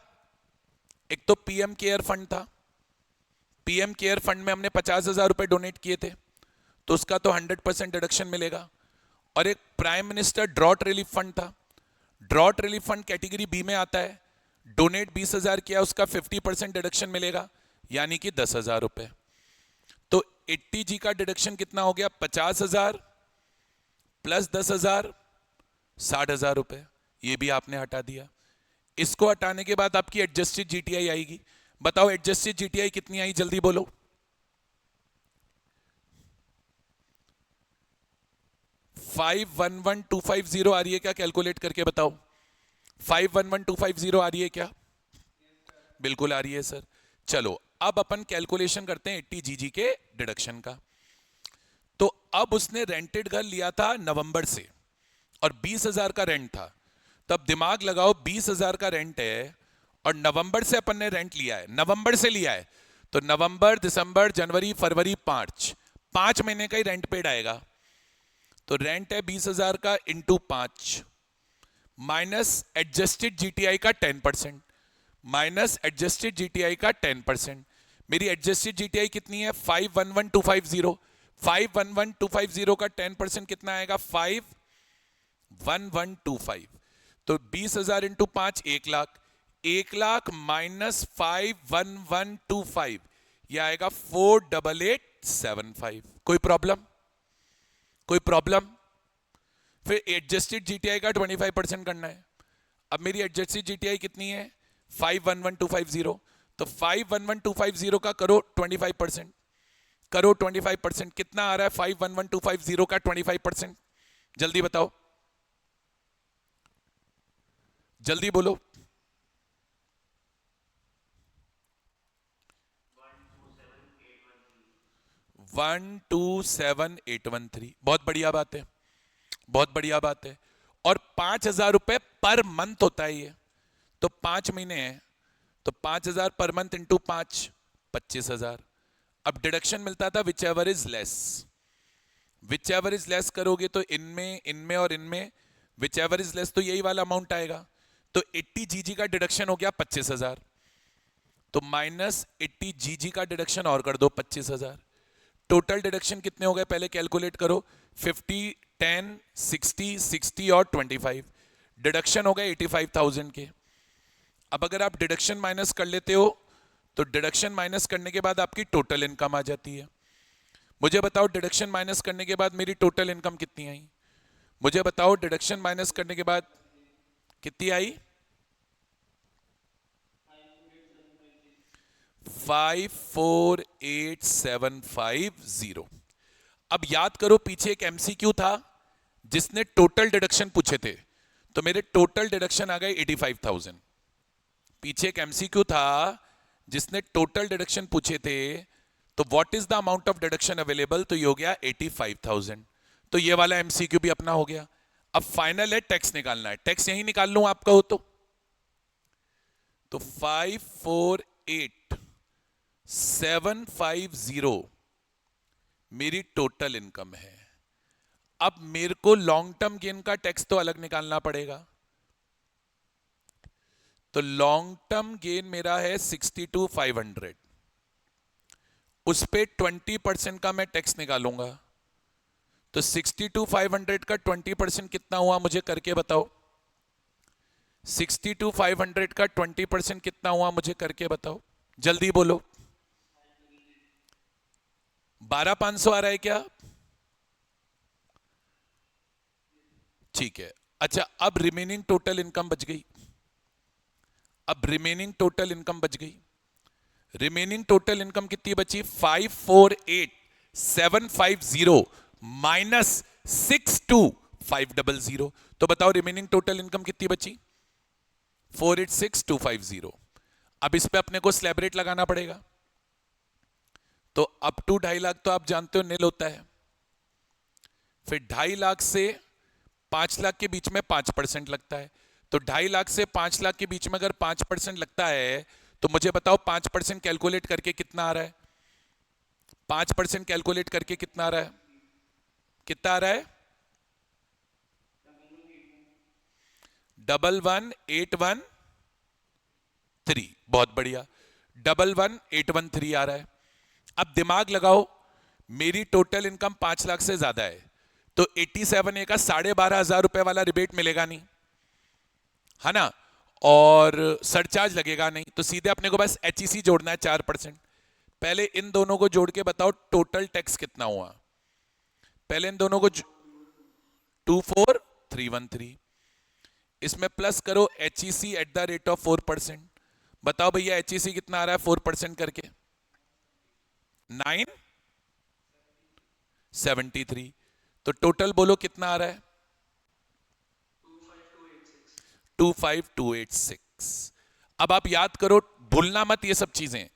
एक तो पीएम केयर फंड था, पीएम केयर फंड में हमने 50,000 रुपए डोनेट किए थे, तो उसका तो 100% डिडक्शन मिलेगा। और एक prime minister drought relief fund था, drought relief fund category B में आता है, डोनेट 20,000 किया, उसका 50% डिडक्शन मिलेगा, यानी कि 10,000 रुपए। तो 80 जी का डिडक्शन कितना हो गया? 50,000 प्लस 10,000, 60,000 रुपए। ये भी आपने हटा दिया। इसको हटाने के बाद आपकी एडजस्टेड जीटीआई आएगी। बताओ एडजस्टेड जीटीआई कितनी आई, जल्दी बोलो। 511,250 आ रही है क्या? कैलकुलेट करके बताओ। 511,250 आ रही है क्या? बिल्कुल आ रही है सर। चलो अब अपन कैलकुलेशन करते हैं 80 जीजी के डिडक्शन का। तो अब उसने रेंटेड घर लिया था नवंबर से और 20,000 का रेंट था। तब दिमाग लगाओ, 20,000 का रेंट है और नवंबर से अपन ने रेंट लिया है, नवंबर से लिया है, तो नवंबर, दिसंबर, जनवरी, फरवरी, 5 महीने का ही रेंट पेड आएगा। तो रेंट है 20,000 का इंटू 5 माइनस एडजस्टेड जीटीआई का 10%, माइनस एडजस्टेड जीटीआई का 10%। मेरी एडजस्टेड जीटीआई कितनी है? 511,250। 511,250 का 10% कितना आएगा? 511,250। तो 20,000 इंटू 5 1 लाख, 1 लाख माइनस 511,250, यह आएगा 48875। कोई प्रॉब्लम? कोई प्रॉब्लम? फिर एडजस्टेड जीटीआई का 25% करना है। अब मेरी एडजस्टेड जीटीआई कितनी है? 511,250। तो 511,250 का करो 25%, करो 25%, कितना आ रहा है 511,250 का 25%? जल्दी बताओ, जल्दी बोलो। 127,813। बहुत बढ़िया बात है, बहुत बढ़िया बात है। और 5,000 रुपए पर मंथ होता है ये, तो 5 महीने हैं, तो 5,000 पर मंथ इंटू 5, 25,000। अब डिडक्शन मिलता था which ever is less, which ever is less करोगे तो इनमें, इनमें और इनमें विच एवर इज लेस, तो यही वाला अमाउंट आएगा। तो 80 जीजी का डिडक्शन हो गया 25,000, तो माइनस 80 जीजी का डिडक्शन और कर दो 25,000। टोटल डिडक्शन कितने हो गए पहले कैलकुलेट करो। 50, 10, 60, 60 और 25 डिडक्शन हो गए 85,000 के। अब अगर आप डिडक्शन माइनस कर लेते हो तो डिडक्शन माइनस करने के बाद आपकी टोटल इनकम आ जाती है। मुझे बताओ डिडक्शन माइनस करने के बाद मेरी टोटल इनकम कितनी आई? मुझे बताओ डिडक्शन माइनस करने के बाद कितनी आई? 548,750। अब याद करो पीछे एक एमसीक्यू था जिसने टोटल डिडक्शन पूछे थे, तो मेरे टोटल डिडक्शन आ गए 85,000। पीछे एक एमसीक्यू था जिसने टोटल डिडक्शन पूछे थे, तो तो what is the amount of deduction available, तो ये हो गया 85,000। तो ये वाला एमसीक्यू भी अपना हो गया। अब फाइनल है टैक्स निकालना है, टैक्स यही निकाल लूं आपका हो तो 548,750 मेरी टोटल इनकम है। अब मेरे को लॉन्ग टर्म गेन का टैक्स तो अलग निकालना पड़ेगा। तो लॉन्ग टर्म गेन मेरा है 62,500, उस पे 20% का मैं टैक्स निकालूंगा। तो 62,500 का 20% कितना हुआ मुझे करके बताओ। 62,500 का 20% कितना हुआ मुझे करके बताओ, जल्दी बोलो। 12,500 आ रहा है क्या? ठीक है। अच्छा, अब रिमेनिंग टोटल इनकम बच गई। अब रिमेनिंग टोटल इनकम बच गई। रिमेनिंग टोटल इनकम कितनी बची? 548,750 माइनस 62,500। तो बताओ रिमेनिंग टोटल इनकम कितनी बची? 486,250। अब इस पे अपने को स्लैब रेट लगाना पड़ेगा। तो अप टू 2.5 लाख तो आप जानते हो निल होता है। फिर 2.5 लाख से 5 लाख के बीच में 5% लगता है। तो 2.5 लाख से 5 लाख के बीच में अगर 5% लगता है तो मुझे बताओ 5% कैलकुलेट करके कितना आ रहा है? 5% कैलकुलेट करके कितना आ रहा है? कितना आ रहा है? 11,813। बहुत बढ़िया, 11,813 आ रहा है। अब दिमाग लगाओ, मेरी टोटल इनकम 5 लाख से ज्यादा है, तो 87A का 12,500 रुपए वाला रिबेट मिलेगा नहीं, है ना, और सरचार्ज लगेगा नहीं। तो सीधे अपने को बस HEC जोड़ना है 4%। पहले इन दोनों को जोड़ के बताओ टोटल टैक्स कितना हुआ। पहले इन दोनों को 24,313, इसमें प्लस करो HEC eight the rate of 4%। बताओ भैया HEC कितना आ रहा है 4% करके? 973। तो टोटल बोलो कितना आ रहा है? 25,286। अब आप याद करो, भूलना मत ये सब चीजें।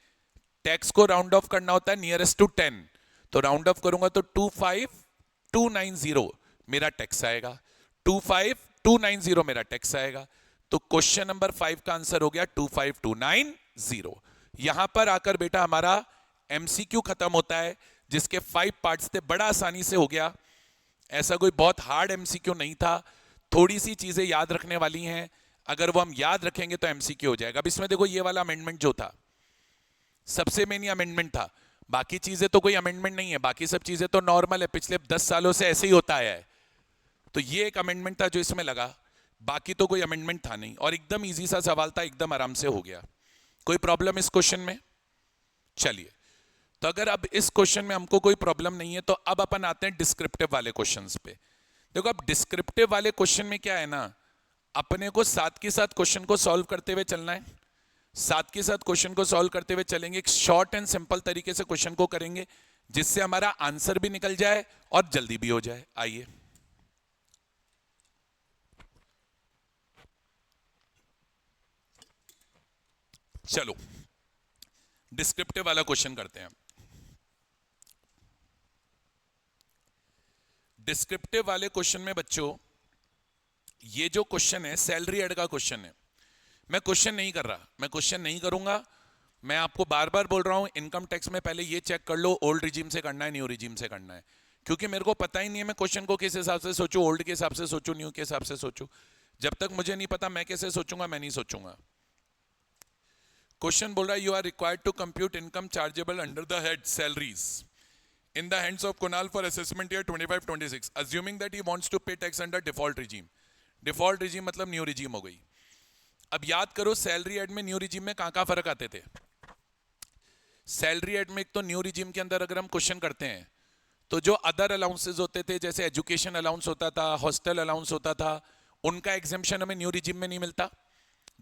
टैक्स को राउंड ऑफ करना होता है नियरेस्ट टू 10, तो राउंड ऑफ करूंगा तो 25,290 मेरा टैक्स आएगा। 25,290 मेरा टैक्स आएगा। तो क्वेश्चन नंबर 5 का आंसर हो गया 25,290। यहां पर आकर बेटा हमारा एमसीक्यू खत्म होता है, जिसके 5 पार्ट्स थे। बड़ा आसानी से हो गया, ऐसा कोई बहुत हार्ड एमसीक्यू नहीं था। थोड़ी सी चीजें याद रखने वाली हैं, अगर वो हम याद रखेंगे तो एमसीक्यू हो जाएगा। अब इसमें देखो ये वाला अमेंडमेंट जो था सबसे मेन अमेंडमेंट था, बाकी चीजें तो कोई अमेंडमेंट नहीं है, बाकी सब चीजें तो नॉर्मल है, पिछले 10 सालों से ऐसे ही होता है। तो ये एक अमेंडमेंट था जो इसमें लगा, बाकी तो कोई अमेंडमेंट था नहीं, और एकदम इजी सा सवाल था, एकदम आराम से हो गया। कोई प्रॉब्लम इस क्वेश्चन में? चलिए, तो अगर अब इस क्वेश्चन में हमको कोई प्रॉब्लम नहीं है तो अब अपन आते हैं डिस्क्रिप्टिव वाले क्वेश्चंस पे। देखो अब डिस्क्रिप्टिव वाले क्वेश्चन में क्या है ना, अपने को साथ के साथ क्वेश्चन को सॉल्व करते हुए चलना है। साथ के साथ क्वेश्चन को सॉल्व करते हुए चलेंगे, एक शॉर्ट एंड सिंपल तरीके से क्वेश्चन को करेंगे, जिससे हमारा आंसर भी निकल जाए और जल्दी भी हो जाए। आइए, चलो डिस्क्रिप्टिव वाला क्वेश्चन करते हैं। डिस्क्रिप्टिव वाले क्वेश्चन में बच्चों, ये जो क्वेश्चन है सैलरी एड का क्वेश्चन है। मैं क्वेश्चन नहीं कर रहा, मैं क्वेश्चन नहीं करूंगा। मैं आपको बार बार बोल रहा हूं, इनकम टैक्स में पहले ये चेक कर लो ओल्ड रिजीम से करना है न्यू रिजीम से करना है, क्योंकि मेरे को पता ही नहीं है मैं क्वेश्चन को किस हिसाब से सोचूं, ओल्ड के हिसाब से सोचूं, न्यू के हिसाब से सोचूं। जब तक मुझे नहीं पता मैं कैसे सोचूंगा, मैं नहीं सोचूंगा। क्वेश्चन बोल रहा है you are required to compute income chargeable under the head salaries in the hands of Kunal for assessment year 25-26, assuming that he wants to pay tax under default regime. Default regime मतलब न्यू रिजीम हो गई। अब याद करो सैलरी एड में न्यू रिजीम में कहां कहां फर्क आते थे। सैलरी एड में एक तो न्यू रिजीम के अंदर अगर हम क्वेश्चन करते हैं तो जो अदर अलाउंसेज होते थे, जैसे एजुकेशन अलाउंस होता था, हॉस्टल अलाउंस होता था, उनका एग्जेम्पशन हमें न्यू रिजीम में नहीं मिलता।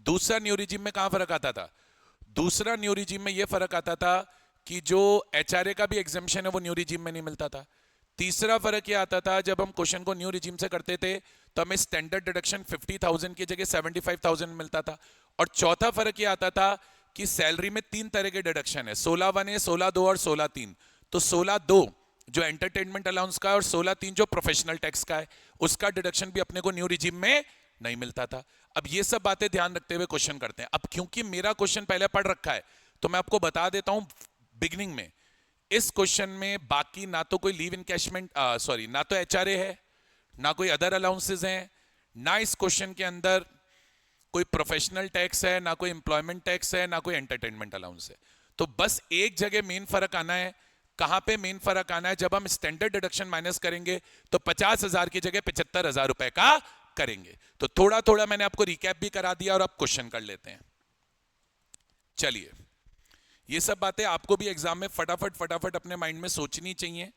दूसरा न्यू रिजीम में कहां फर्क आता था? दूसरा न्यू रिजीम में यह फर्क आता था कि जो एचआरए का भी एग्जेम्पशन है वो न्यू रिजीम में नहीं मिलता था। तीसरा फर्क ये आता था, जब हम क्वेश्चन को न्यू रिजीम से करते थे तो हमें स्टैंडर्ड डिडक्शन 50,000 की जगह 75,000 मिलता था। और चौथा फर्क ये आता था कि सैलरी में 3 तरह के डिडक्शन है, 16(1) है, 16(2) और 16(3). तो 16(2) जो एंटरटेनमेंट अलाउंस का है और 16(3) जो प्रोफेशनल टैक्स का है, उसका डिडक्शन भी अपने को न्यू रिजीम में नहीं मिलता था। अब ये सब बातें ध्यान रखते हुए क्वेश्चन करते हैं। अब क्योंकि मेरा क्वेश्चन पहले पढ़ रखा है तो मैं आपको बता देता हूं बिगिनिंग में, इस क्वेश्चन में बाकी ना तो कोई लीव इनकैशमेंट सॉरी ना तो एचआरए है, ना कोई अदर अलाउंसेस हैं, ना इस क्वेश्चन के अंदर कोई प्रोफेशनल टैक्स है, ना कोई एम्प्लॉयमेंट टैक्स है, ना कोई एंटरटेनमेंट अलाउंस है। तो बस एक जगह मेन फर्क आना है। कहां पे मेन फर्क आना है? जब हम स्टैंडर्ड डिडक्शन माइनस करेंगे तो 50,000 की जगह 75,000 रुपए का करेंगे। तो थोड़ा थोड़ा मैंने आपको रिकैप भी करा दिया और अब क्वेश्चन कर लेते हैं। चलिए, ये सब बातें आपको भी एग्जाम में फटाफट फटाफट अपने माइंड में सोचनी चाहिए,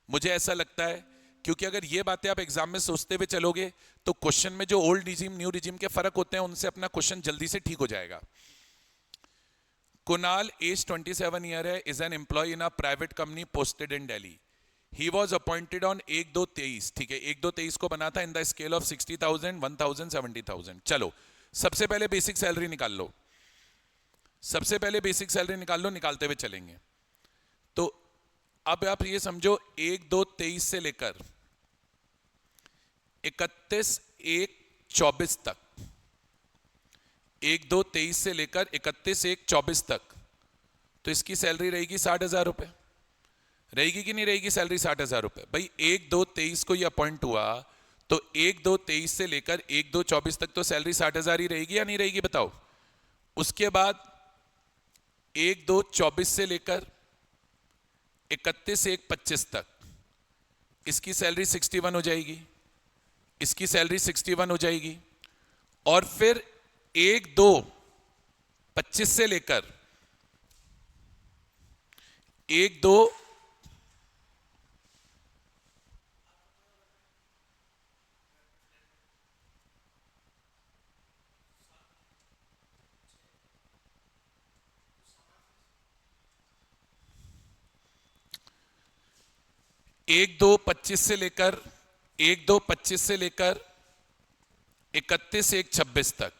मुझे ऐसा लगता है, क्योंकि अगर ये बातें आप एग्जाम में सोचते हुए चलोगे तो क्वेश्चन में जो ओल्ड रिजीम न्यू रिजीम के फर्क होते हैं उनसे अपना क्वेश्चन जल्दी से ठीक हो जाएगा। कुणाल, एज 27 ईयर है, is an employ in a private company posted in Delhi. He was appointed on 1/2/23। ठीक है, 1/2/23 को बना था इन द स्केल ऑफ 60,000, 1,000, 70,000। चलो, सबसे पहले बेसिक सैलरी निकाल लो, सबसे पहले बेसिक सैलरी निकाल लो, निकालते हुए चलेंगे। तो अब आप ये समझो 1/2/23 से लेकर 31/1/24 तक, 1/2/23 से लेकर 31/1/24 तक, तो इसकी सैलरी रहेगी 60,000 रुपए। रहेगी कि नहीं रहेगी सैलरी 60,000 रुपए? भाई 1/2/23 को ये अपॉइंट हुआ तो 1/2/23 से लेकर 1/2/24 तक तो सैलरी 60,000 ही रहेगी या नहीं रहेगी बताओ। उसके बाद 1/2/24 से लेकर 31/1/25 तक इसकी सैलरी 61 हो जाएगी, इसकी सैलरी 61 हो जाएगी। और फिर 1/2/25 से लेकर 1/2 1/2/25 से लेकर 1/2/25 से लेकर 31/1/26 तक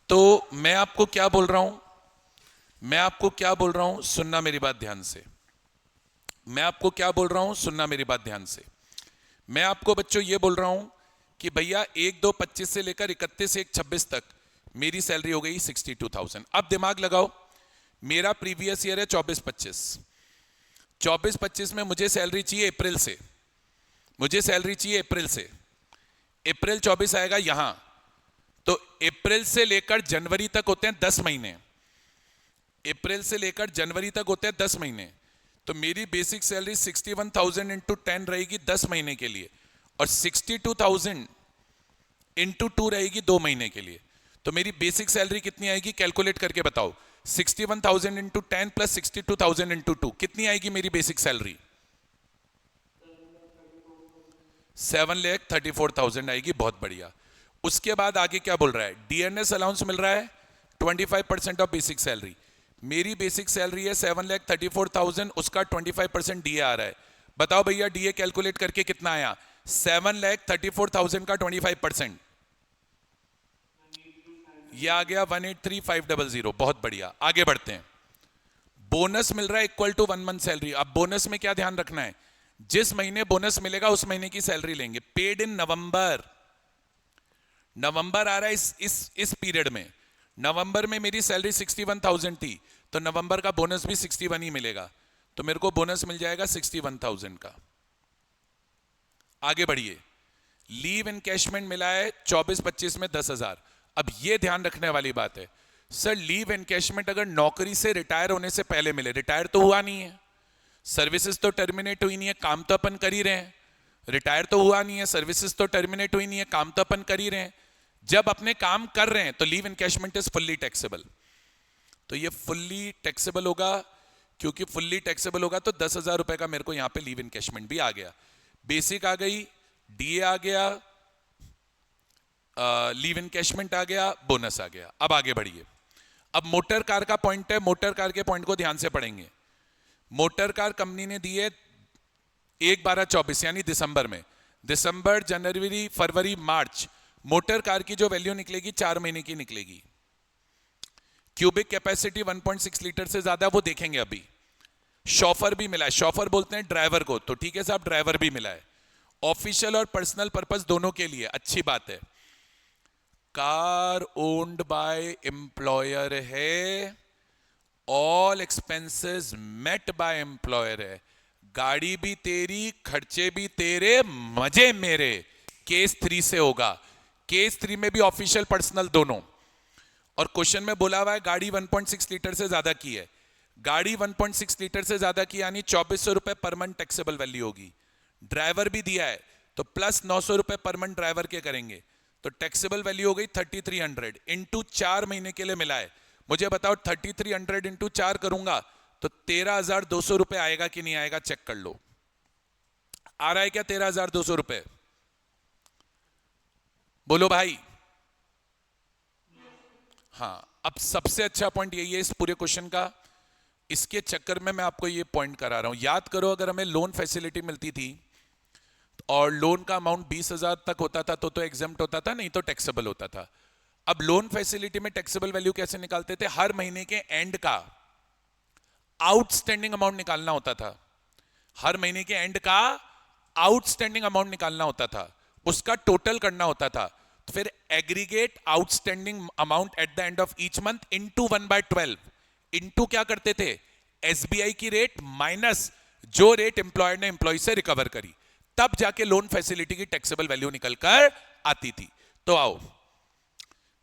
तो मैं आपको क्या बोल रहा हूं, मैं आपको क्या बोल रहा हूं, सुनना मेरी बात ध्यान से। मैं आपको क्या बोल रहा हूं, सुनना मेरी बात ध्यान से। मैं आपको बच्चों ये बोल रहा हूं कि भैया 1/2/25 से लेकर 31/1/26 तक मेरी सैलरी हो गई 62,000। अब दिमाग लगाओ, मेरा प्रीवियस ईयर है 24-25, 24-25 में मुझे सैलरी चाहिए अप्रैल से, मुझे सैलरी चाहिए अप्रैल से। अप्रैल 24 आएगा यहां, तो अप्रैल से लेकर जनवरी तक होते हैं 10 महीने, अप्रैल से लेकर जनवरी तक होते हैं 10 महीने। तो मेरी बेसिक सैलरी 61,000 इंटू 10 रहेगी 10 महीने के लिए, और 62,000 इंटू 2 रहेगी 2 महीने के लिए। तो मेरी बेसिक सैलरी कितनी आएगी कैलकुलेट करके बताओ। 61,000 इंटू 10 प्लस 62,000 इंटू 2 कितनी आएगी मेरी बेसिक सैलरी? 7,34,000 आएगी। बहुत बढ़िया। उसके बाद आगे क्या बोल रहा है? डीएनएस अलाउंस मिल रहा है 25% ऑफ बेसिक सैलरी। मेरी बेसिक सैलरी है 7,34,000, उसका 25% डीए आ रहा है। बताओ भैया डीए कैलकुलेट करके कितना आया? 7,34,000 का 25%, ये आ गया 183,500। बहुत बढ़िया, आगे बढ़ते हैं। बोनस मिल रहा है इक्वल टू 1 मंथ सैलरी। अब बोनस में क्या ध्यान रखना है? जिस महीने बोनस मिलेगा उस महीने की सैलरी लेंगे। पेड इन नवंबर, नवंबर आ रहा है इस पीरियड में। नवंबर में मेरी सैलरी 61,000 थी, तो नवंबर का बोनस भी 61 ही मिलेगा, तो मेरे को बोनस मिल जाएगा 61,000 का। आगे बढ़िए। लीव एनकैशमेंट मिला है 24-25 में 10,000। अब ये ध्यान रखने वाली बात है, सर लीव एनकैशमेंट अगर नौकरी से रिटायर होने से पहले मिले, रिटायर तो हुआ नहीं है, सर्विसेज तो टर्मिनेट हुई नहीं है, काम तो अपन कर ही रहे हैं। रिटायर तो हुआ नहीं है, सर्विसेज तो टर्मिनेट हुई नहीं है, काम तो अपन कर ही रहे हैं। जब अपने काम कर रहे हैं तो leave encashment is fully taxable. तो ये फुल्ली टैक्सेबल होगा, क्योंकि फुल्ली टैक्सेबल होगा तो 10,000 रुपए का मेरे को यहां पे लीव एनकैशमेंट भी आ गया। बेसिक आ गई, डीए आ गया, लीव इनकैशमेंट आ गया, बोनस आ गया। अब आगे बढ़िए। अब मोटर कार का पॉइंट है, मोटर कार के पॉइंट को ध्यान से पढ़ेंगे। मोटर कार कंपनी ने दी है 1/12/24 यानी दिसंबर में। दिसंबर, जनवरी, फरवरी, मार्च, मोटर कार की जो वैल्यू निकलेगी 4 महीने की निकलेगी। क्यूबिक कैपेसिटी 1.6 लीटर से ज्यादा वो देखेंगे अभी। शॉफर भी मिला है, शॉफर बोलते हैं ड्राइवर को, तो ठीक है साहब, ड्राइवर भी मिला है। ऑफिशियल और पर्सनल पर्पस दोनों के लिए, अच्छी बात है। कार ओन्ड बाय एम्प्लॉयर है, all expenses met by employer है। गाड़ी भी तेरी, खर्चे भी तेरे, मजे मेरे। केस 3 से होगा। केस 3 में भी ऑफिशियल पर्सनल दोनों। और क्वेश्चन में बोला हुआ है गाड़ी 1.6 लीटर से ज्यादा की है। गाड़ी 1.6 लीटर से ज्यादा की यानी 2400 रुपए पर मंथ टैक्सेबल वैल्यू होगी। ड्राइवर भी दिया है तो प्लस 900 रुपए पर मंथ ड्राइवर के करेंगे, तो टैक्सेबल वैल्यू हो गई 3300 इंटू 4 महीने के लिए मिला है। मुझे बताओ 3300 इंटू 4 करूंगा तो 13,200 रुपए आएगा कि नहीं आएगा, चेक कर लो। आ रहा है क्या 13,200 रुपए? बोलो भाई। हाँ, अब सबसे अच्छा पॉइंट यही है इस पूरे क्वेश्चन का। इसके चक्कर में मैं आपको ये पॉइंट करा रहा हूं। याद करो, अगर हमें लोन फैसिलिटी मिलती थी और लोन का अमाउंट 20,000 तक होता था तो एग्जम्प्ट होता था, नहीं तो टैक्सेबल होता था। अब लोन फैसिलिटी में टैक्सेबल वैल्यू कैसे निकालते थे? हर महीने के एंड का आउटस्टैंडिंग अमाउंट निकालना होता था। हर महीने के एंड का आउटस्टैंडिंग अमाउंट निकालना होता था, उसका टोटल करना होता था। तो फिर aggregate outstanding amount at the end of each month into 1/12 into क्या करते थे? एसबीआई की रेट माइनस जो रेट एम्प्लॉयर ने एम्प्लॉय से रिकवर करी, तब जाके लोन फैसिलिटी की टैक्सेबल वैल्यू निकलकर आती थी। तो आओ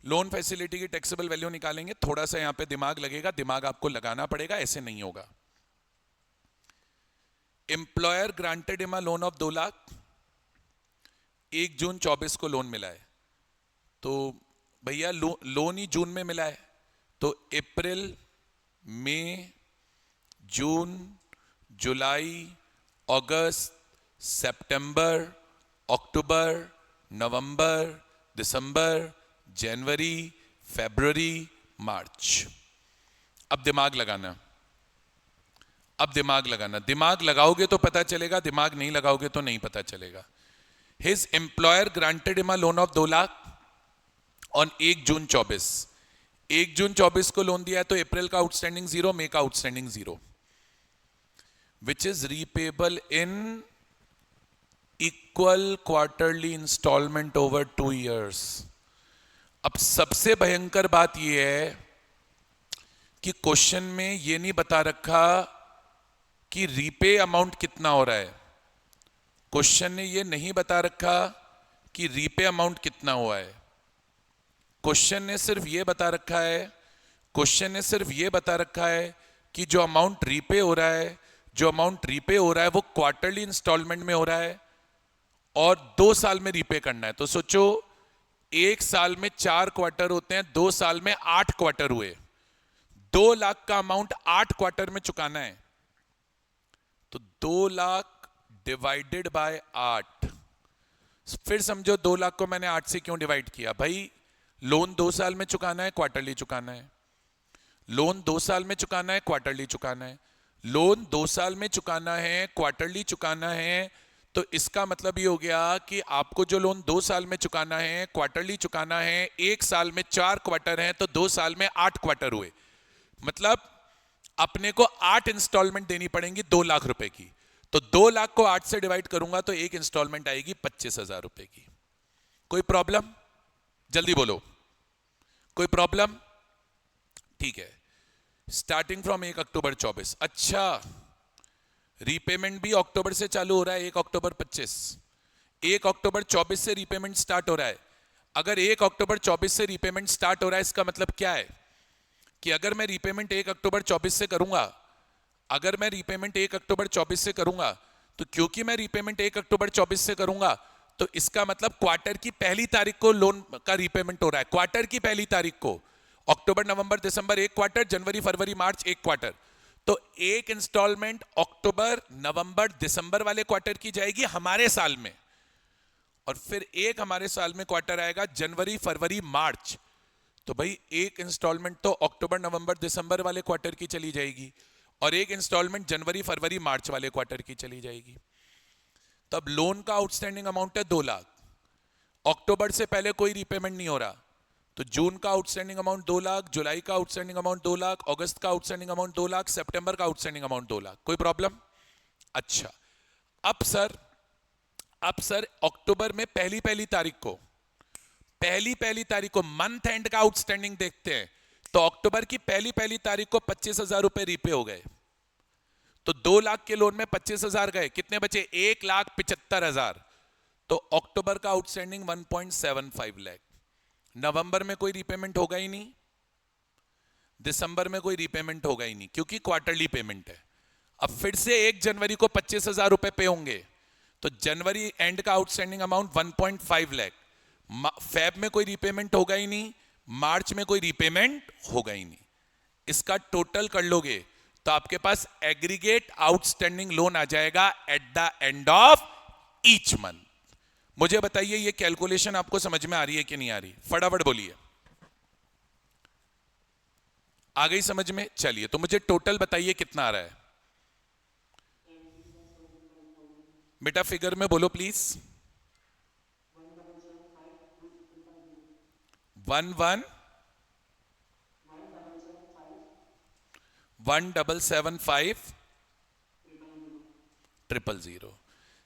लोन फैसिलिटी की टैक्सेबल वैल्यू निकालेंगे। थोड़ा सा यहां पे दिमाग लगेगा, दिमाग आपको लगाना पड़ेगा, ऐसे नहीं होगा। Employer granted him a loan of 2 lakh, 1 जून 24 को लोन मिला है। तो भैया लोन ही जून में मिला है, तो अप्रैल, मई, जून, जुलाई, अगस्त, सितंबर, अक्टूबर, नवंबर, दिसंबर, जनवरी, फरवरी, मार्च। अब दिमाग लगाना, अब दिमाग लगाना। दिमाग लगाओगे तो पता चलेगा, दिमाग नहीं लगाओगे तो नहीं पता चलेगा। His employer granted him a loan of 2 lakh on 1 जून 24। 1 जून 24 को लोन दिया है तो अप्रैल का आउटस्टैंडिंग 0, मई का outstanding 0, which is repayable in equal quarterly instalment over 2 years। अब सबसे भयंकर बात यह है कि क्वेश्चन में यह नहीं बता रखा कि रीपे अमाउंट कितना हो रहा है। क्वेश्चन ने यह नहीं बता रखा कि रीपे अमाउंट कितना हुआ है। क्वेश्चन ने सिर्फ यह बता रखा है, क्वेश्चन ने सिर्फ यह बता रखा है कि जो अमाउंट रीपे हो रहा है, जो अमाउंट रीपे हो रहा है वो क्वार्टरली इंस्टॉलमेंट में हो रहा है और 2 साल में रीपे करना है। तो सोचो 1 साल में 4 क्वार्टर होते हैं, 2 साल में 8 क्वार्टर हुए। 2 लाख का अमाउंट 8 क्वार्टर में चुकाना है, तो 2 लाख डिवाइडेड बाय 8। फिर समझो 2 लाख को मैंने 8 से क्यों डिवाइड किया? भाई लोन 2 साल में चुकाना है, क्वार्टरली चुकाना है। लोन 2 साल में चुकाना है, क्वार्टरली चुकाना है। लोन 2 साल में चुकाना है, क्वार्टरली चुकाना है, तो इसका मतलब ये हो गया कि आपको जो लोन 2 साल में चुकाना है, क्वार्टरली चुकाना है, 1 साल में 4 क्वार्टर हैं तो 2 साल में 8 क्वार्टर हुए। मतलब अपने को 8 इंस्टॉलमेंट देनी पड़ेंगी 2 लाख रुपए की। तो 2 लाख को 8 से डिवाइड करूंगा तो एक इंस्टॉलमेंट आएगी 25,000 रुपए की। कोई प्रॉब्लम? जल्दी बोलो, कोई प्रॉब्लम? ठीक है। स्टार्टिंग फ्रॉम 1 अक्टूबर 24। अच्छा, रीपेमेंट भी अक्टूबर से चालू हो रहा है, 1 अक्टूबर 25। 1 अक्टूबर 24 से रीपेमेंट स्टार्ट हो रहा है। अगर 1 अक्टूबर 24 से रीपेमेंट स्टार्ट हो रहा है, इसका मतलब क्या है कि अगर मैं रीपेमेंट 1 अक्टूबर 24 से करूंगा, अगर मैं रीपेमेंट 1 अक्टूबर 24 से करूंगा, तो क्योंकि मैं रीपेमेंट 1 अक्टूबर 24 से करूंगा तो इसका मतलब क्वार्टर की पहली तारीख को लोन का रीपेमेंट हो रहा है। क्वार्टर की पहली तारीख को, अक्टूबर, नवंबर, दिसंबर 1 क्वार्टर, जनवरी, फरवरी, मार्च 1 क्वार्टर। तो एक इंस्टॉलमेंट अक्टूबर, नवंबर, दिसंबर वाले क्वार्टर की जाएगी हमारे साल में, और फिर एक हमारे साल में क्वार्टर आएगा जनवरी फरवरी मार्च, तो भाई एक इंस्टॉलमेंट तो अक्टूबर नवंबर दिसंबर वाले क्वार्टर की चली जाएगी और एक इंस्टॉलमेंट जनवरी फरवरी मार्च वाले क्वार्टर की चली जाएगी। तब लोन का आउटस्टैंडिंग अमाउंट है 2 लाख, अक्टूबर से पहले कोई रीपेमेंट नहीं हो रहा, तो जून का आउटस्टैंडिंग अमाउंट 2 लाख, जुलाई का आउटस्टैंडिंग अमाउंट 2 लाख, अगस्त का आउटस्टैंडिंग अमाउंट 2 लाख, सितंबर का आउटस्टैंडिंग अमाउंट 2 लाख। कोई प्रॉब्लम? अच्छा, अब सर अक्टूबर में पहली तारीख को मंथ एंड का आउटस्टैंडिंग देखते हैं, तो अक्टूबर की पहली तारीख को 25,000 रुपए रीपे हो गए, तो 2 लाख के लोन में 25,000 गए, कितने बचे? 1,75,000। तो अक्टूबर का आउटस्टैंडिंग 1.75 लाख। नवंबर में कोई रीपेमेंट होगा ही नहीं, दिसंबर में कोई रीपेमेंट होगा ही नहीं, क्योंकि क्वार्टरली पेमेंट है। अब फिर से 1 जनवरी को 25,000 रुपए पे होंगे, तो जनवरी एंड का आउटस्टैंडिंग अमाउंट 1.5 लाख। फेब में कोई रीपेमेंट होगा ही नहीं, मार्च में कोई रीपेमेंट होगा ही नहीं। इसका टोटल कर लोगे तो आपके पास एग्रीगेट आउटस्टैंडिंग लोन आ जाएगा at the end of each month. मुझे बताइए ये कैलकुलेशन आपको समझ में आ रही है कि नहीं आ रही? फटाफट बोलिए। आ गई समझ में? चलिए, तो मुझे टोटल बताइए कितना आ रहा है बेटा, फिगर में बोलो प्लीज। 1,775,000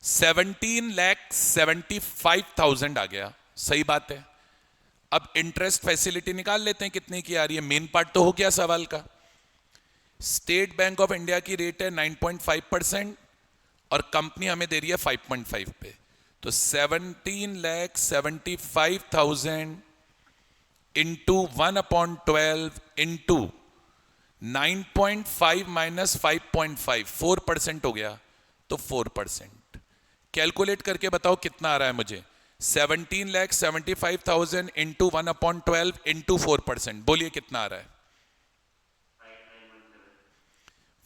17,75,000 आ गया। सही बात है। अब इंटरेस्ट फैसिलिटी निकाल लेते हैं कितने की आ रही है। मेन पार्ट तो हो गया सवाल का। स्टेट बैंक ऑफ इंडिया की रेट है 9.5% और कंपनी हमें दे रही है 5.5 पे, तो 17,75,000 इंटू 1/12 इंटू 9.5 माइनस 5.5 4% हो गया, तो 4%। कैलकुलेट करके बताओ कितना आ रहा है मुझे। 17,75,000 इंटू 1/12 इंटू 4%, बोलिए कितना आ रहा है?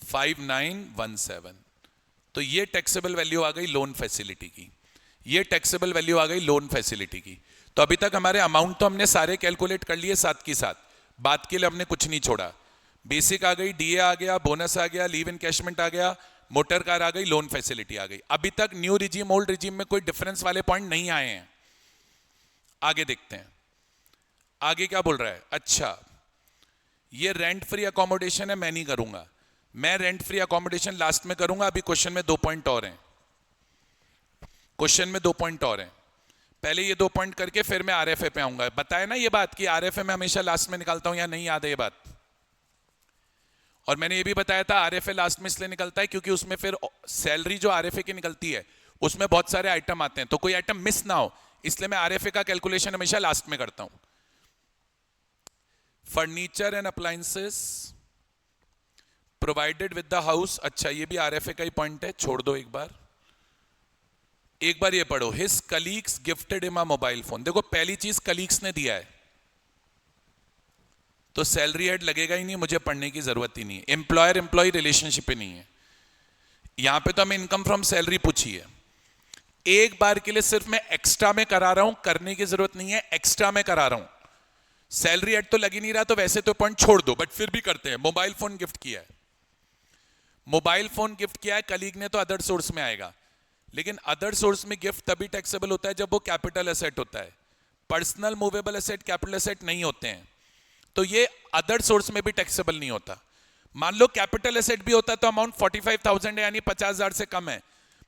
5917। तो ये टैक्सेबल वैल्यू आ गई लोन फैसिलिटी की, ये टैक्सेबल वैल्यू आ गई लोन फैसिलिटी की। तो अभी तक हमारे अमाउंट तो हमने सारे कैलकुलेट कर लिए साथ की साथ, बात के लिए हमने कुछ नहीं छोड़ा। बेसिक आ गई, डीए आ गया, बोनस आ गया, लीव इनकैशमेंट आ गया, मोटर कार आ गई, लोन फैसिलिटी आ गई। अभी तक न्यू रिजीम ओल्ड रिजीम में कोई डिफरेंस वाले पॉइंट नहीं आए हैं। आगे देखते हैं आगे क्या बोल रहा है। अच्छा, ये रेंट फ्री अकोमोडेशन है, मैं नहीं करूंगा, मैं रेंट फ्री अकोमोडेशन लास्ट में करूंगा। अभी क्वेश्चन में 2 पॉइंट और हैं, क्वेश्चन में 2 पॉइंट और हैं। पहले ये 2 पॉइंट करके फिर मैं आरएफए पे आऊंगा। बताया ना ये बात कि आरएफए में हमेशा लास्ट में निकालता हूं, या नहीं याद है ये बात? और मैंने ये भी बताया था आरएफए लास्ट में इसलिए निकलता है क्योंकि उसमें फिर सैलरी जो आरएफए की निकलती है उसमें बहुत सारे आइटम आते हैं, तो कोई आइटम मिस ना हो, इसलिए मैं आरएफए का कैलकुलेशन हमेशा लास्ट में करता हूं। Furniture and appliances provided with the house. अच्छा, ये भी आरएफए का ही पॉइंट है, छोड़ दो एक बार ये पढ़ो। His colleagues gifted him a mobile phone. देखो पहली चीज कलीग्स ने दिया है तो सैलरी हेड लगेगा ही नहीं, मुझे पढ़ने की जरूरत ही नहीं है। एम्प्लॉयर एम्प्लॉय रिलेशनशिप ही नहीं है यहां पे, तो हमें इनकम फ्रॉम सैलरी पूछी है। एक बार के लिए सिर्फ मैं एक्स्ट्रा में करा रहा हूं, करने की जरूरत नहीं है, एक्स्ट्रा में करा रहा हूं। सैलरी हेड तो लग ही नहीं रहा, तो वैसे तो पॉइंट छोड़ दो, बट फिर भी करते हैं। मोबाइल फोन गिफ्ट किया है, मोबाइल फोन गिफ्ट किया है कलीग ने, तो अदर सोर्स में आएगा। लेकिन अदर सोर्स में गिफ्ट तभी टैक्सेबल होता है जब वो कैपिटल एसेट होता है। Personal movable asset capital asset नहीं होते हैं, तो ये अदर सोर्स में भी टैक्सेबल नहीं होता। मान लो कैपिटल एसेट भी होता तो अमाउंट 45,000 है, यानी 50,000 से कम है,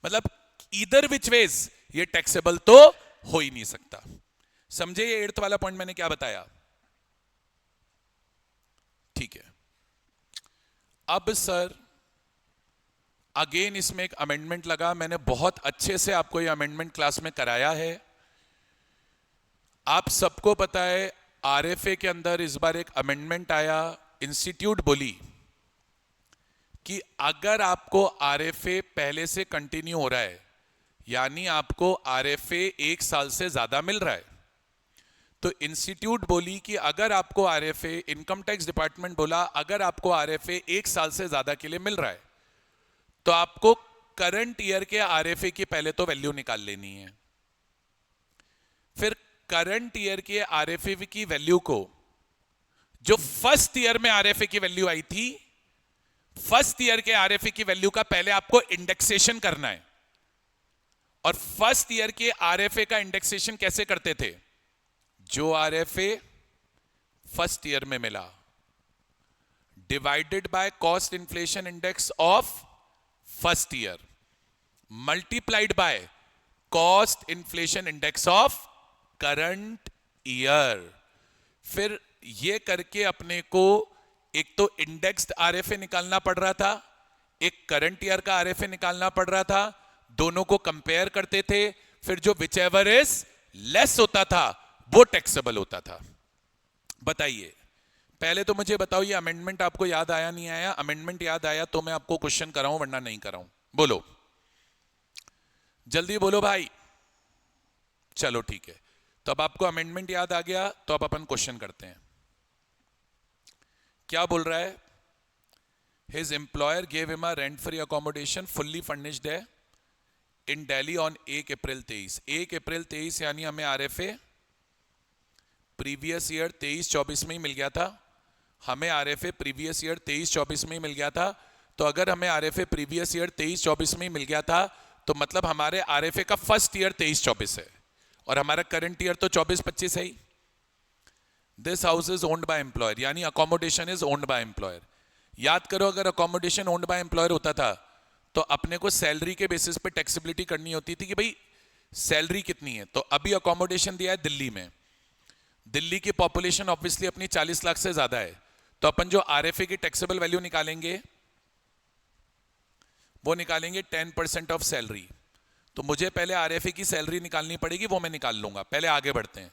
मतलब इधर विच वेज ये टैक्सेबल तो हो ही नहीं सकता। समझे ये 8th वाला पॉइंट मैंने क्या बताया? ठीक है। अब सर अगेन इसमें एक अमेंडमेंट लगा, मैंने बहुत अच्छे से आपको ये अमेंडमेंट क्लास में कराया है। आप सबको पता है आरएफए के अंदर इस बार एक अमेंडमेंट आया, इंस्टीट्यूट बोली कि अगर आपको आरएफए पहले से कंटिन्यू हो रहा है, यानी आपको आरएफए 1 साल से ज्यादा मिल रहा है, तो इंस्टीट्यूट बोली कि अगर आपको आरएफए, इनकम टैक्स डिपार्टमेंट बोला अगर आपको आरएफए 1 साल से ज्यादा के लिए मिल रहा है तो आपको करंट ईयर के आरएफए की पहले तो वैल्यू निकाल लेनी है। करंट ईयर के आरएफए की वैल्यू को, जो फर्स्ट ईयर में आरएफए की वैल्यू आई थी, फर्स्ट ईयर के आरएफए की वैल्यू का पहले आपको इंडेक्सेशन करना है। और फर्स्ट ईयर के आरएफए का इंडेक्सेशन कैसे करते थे? जो आरएफए फर्स्ट ईयर में मिला divided by cost inflation index of first year multiplied by cost inflation index of current year. फिर ये करके अपने को एक तो इंडेक्स्ड आरएफए निकालना पड़ रहा था, एक करंट ईयर का आरएफए निकालना पड़ रहा था, दोनों को कंपेयर करते थे, फिर जो विच एवर इज लेस होता था वो टैक्सेबल होता था। बताइए, पहले तो मुझे बताओ ये अमेंडमेंट आपको याद आया नहीं आया? अमेंडमेंट याद आया तो मैं आपको क्वेश्चन कराऊं, वरना नहीं कराऊं। बोलो, जल्दी बोलो भाई। चलो ठीक है, तो अब आपको अमेंडमेंट याद आ गया तो अब अपन क्वेश्चन करते हैं। क्या बोल रहा है? His employer gave him a rent free accommodation fully furnished है इन दिल्ली ऑन 1 अप्रैल 23। 1 अप्रैल 23 यानी हमें आरएफए प्रीवियस ईयर 23-24 में ही मिल गया था। हमें आरएफए प्रीवियस ईयर 23-24 में ही मिल गया था। तो अगर हमें आरएफए प्रीवियस ईयर 23-24 में ही मिल गया था तो मतलब हमारे आरएफए का फर्स्ट ईयर 23-24 है और हमारा करंट ईयर तो 24-25 है ही। This house is owned by employer, यानी accommodation is owned by employer. याद करो, अगर अकोमोडेशन ओन्ड बाय एम्प्लॉयर होता था तो अपने को सैलरी के बेसिस पे टैक्सेबिलिटी करनी होती थी कि भाई सैलरी कितनी है। तो अभी अकोमोडेशन दिया है दिल्ली में, दिल्ली की पॉपुलेशन ऑब्वियसली अपनी 40 लाख से ज्यादा है, तो अपन जो आरएफए की टैक्सेबल वैल्यू निकालेंगे वो निकालेंगे 10% ऑफ सैलरी। तो मुझे पहले आरएफए की सैलरी निकालनी पड़ेगी, वो मैं निकाल लूंगा। पहले आगे बढ़ते हैं।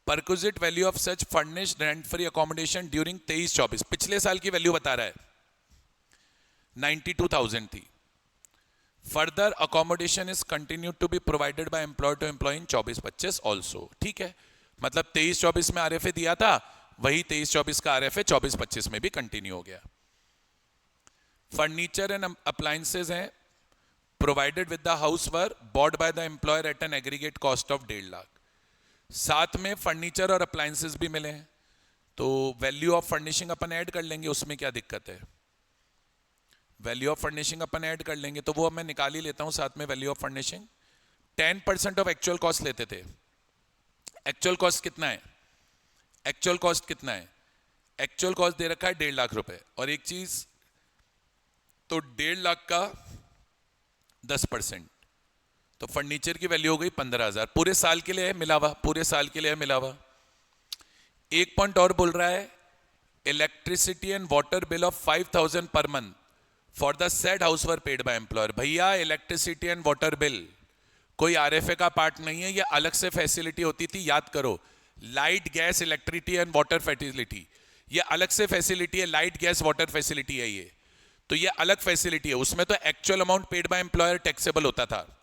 Perquisite value of such furnished rent free accommodation during 23-24, पिछले साल की वैल्यू बता रहा है, 92,000 थी। Further accommodation is continued to be provided by employer to employ in 24-25 also. ठीक है, मतलब 23-24 में आरएफए दिया था, वही 23-24 का आरएफए 24-25 में भी कंटिन्यू हो गया। फर्नीचर एंड अप्लायंसेज हैं provided with the house were bought by the employer at an aggregate cost of 1.5 lakh. साथ में फर्नीचर और अप्लायंसेज भी मिले हैं, तो वैल्यू ऑफ फर्निशिंग अपन ऐड कर लेंगे, उसमें क्या दिक्कत है? वैल्यू ऑफ फर्निशिंग अपन ऐड कर लेंगे, तो वो मैं निकाल ही लेता हूं साथ में value of furnishing. 10% of actual cost लेते थे। एक्चुअल कॉस्ट कितना है? एक्चुअल कॉस्ट कितना है? एक्चुअल कॉस्ट दे रखा है 1.5 लाख रुपए, और एक चीज तो 1.5 लाख का 10%, तो फर्नीचर की वैल्यू हो गई 15,000। पूरे साल के लिए है मिला हुआ, पूरे साल के लिए है मिला हुआ। एक पॉइंट और बोल रहा है, electricity and water bill of 5,000 per month for the said house were paid by employer. भैया इलेक्ट्रिसिटी एंड वाटर बिल कोई आरएफए का पार्ट नहीं है, ये अलग से फैसिलिटी होती थी। याद करो, light gas electricity and water facility, ये अलग से फैसिलिटी है। लाइट गैस वाटर फैसिलिटी है ये, तो ये अलग फैसिलिटी है। उसमें तो actual amount paid by employer taxable होता था।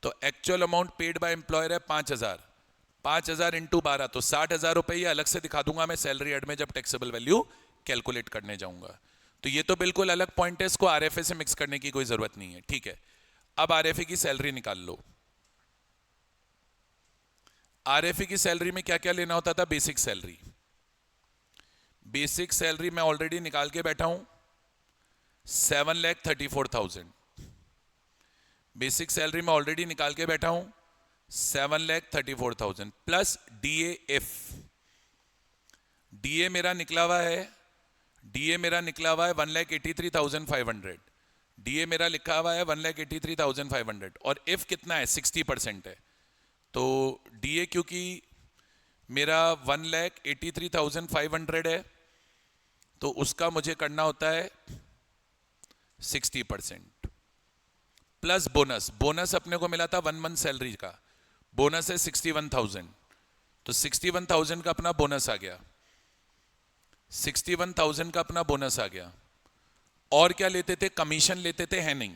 तो actual amount paid by employer है 5,000, 5,000 इंटू 12, तो 60,000 रुपए। ये अलग से दिखा दूंगा मैं सैलरी एड में जब टैक्सेबल वैल्यू कैलकुलेट करने जाऊंगा। तो ये तो बिल्कुल अलग पॉइंट है, इसको आरएफए से मिक्स करने की कोई जरूरत नहीं है। ठीक है, अब आरएफए की सैलरी निकाल लो। आरएफए की सैलरी में क्या क्या लेना होता था? Basic salary. बेसिक सैलरी मैं ऑलरेडी निकाल के बैठा हूं, 7,34,000। बेसिक सैलरी में ऑलरेडी निकाल के बैठा हूं, 7,34,000 प्लस डीए। डीए मेरा निकला हुआ है, डीए मेरा निकला हुआ है 1,83,500। डीए मेरा लिखा हुआ है 1,83,500, और इफ कितना है? 60% है। तो डीए क्योंकि मेरा 1,83,500 है, तो उसका मुझे करना होता है 60% प्लस बोनस। बोनस अपने को मिला था 1 मंथ सैलरी का, बोनस है 61,000, तो 61,000 का अपना बोनस आ गया, 61,000 का अपना बोनस आ गया। और क्या लेते थे? कमीशन लेते थे, है नहीं।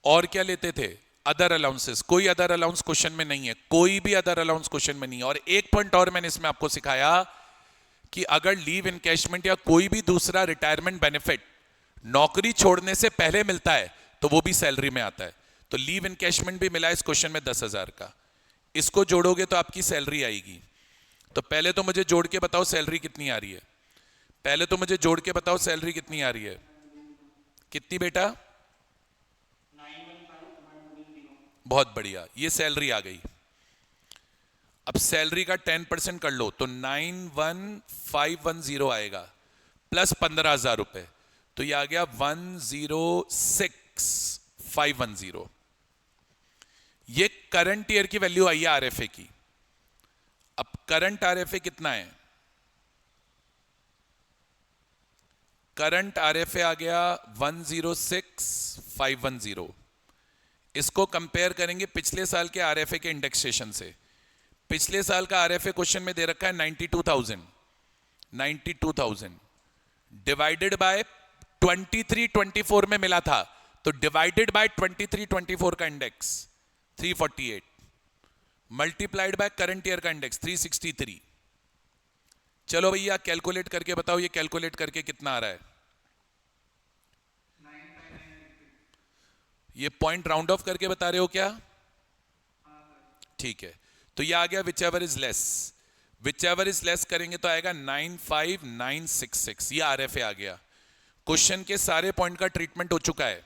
और क्या लेते थे? Other allowances. कोई अदर अलाउंस क्वेश्चन में नहीं है, कोई भी अदर अलाउंस क्वेश्चन में नहीं है। और एक पॉइंट और मैंने इसमें आपको सिखाया कि अगर लीव इनकैशमेंट या कोई भी दूसरा रिटायरमेंट बेनिफिट नौकरी छोड़ने से पहले मिलता है तो वो भी सैलरी में आता है। तो लीव इनकैशमेंट भी मिला इस क्वेश्चन में 10,000 का। इसको जोड़ोगे तो आपकी सैलरी आएगी। तो पहले तो मुझे जोड़ के बताओ सैलरी कितनी आ रही है, पहले तो मुझे जोड़ के बताओ सैलरी कितनी आ रही है। कितनी बेटा? बहुत बढ़िया, ये सैलरी आ गई। अब सैलरी का 10% कर लो तो 91510 आएगा प्लस 15,000 रुपए, तो ये आ गया 106,510। ये करंट ईयर की वैल्यू आई है आरएफए की। अब करंट आरएफए कितना है? करंट आरएफए आ गया 106,510। इसको कंपेयर करेंगे पिछले साल के आरएफए के इंडेक्सेशन से। पिछले साल का आरएफए क्वेश्चन में दे रखा है 92,000 डिवाइडेड बाय 23-24 में मिला था, तो डिवाइडेड बाय 23-24 का index 348 multiplied by current year का इंडेक्स 363। चलो भैया कैलकुलेट करके बताओ, ये कैलकुलेट करके कितना आ रहा है? ये पॉइंट राउंड ऑफ करके बता रहे हो क्या? ठीक है, तो ये आ गया which ever is less. Which ever is less करेंगे तो आएगा 95966। ये आरएफए आ गया। क्वेश्चन के सारे पॉइंट का ट्रीटमेंट हो चुका है।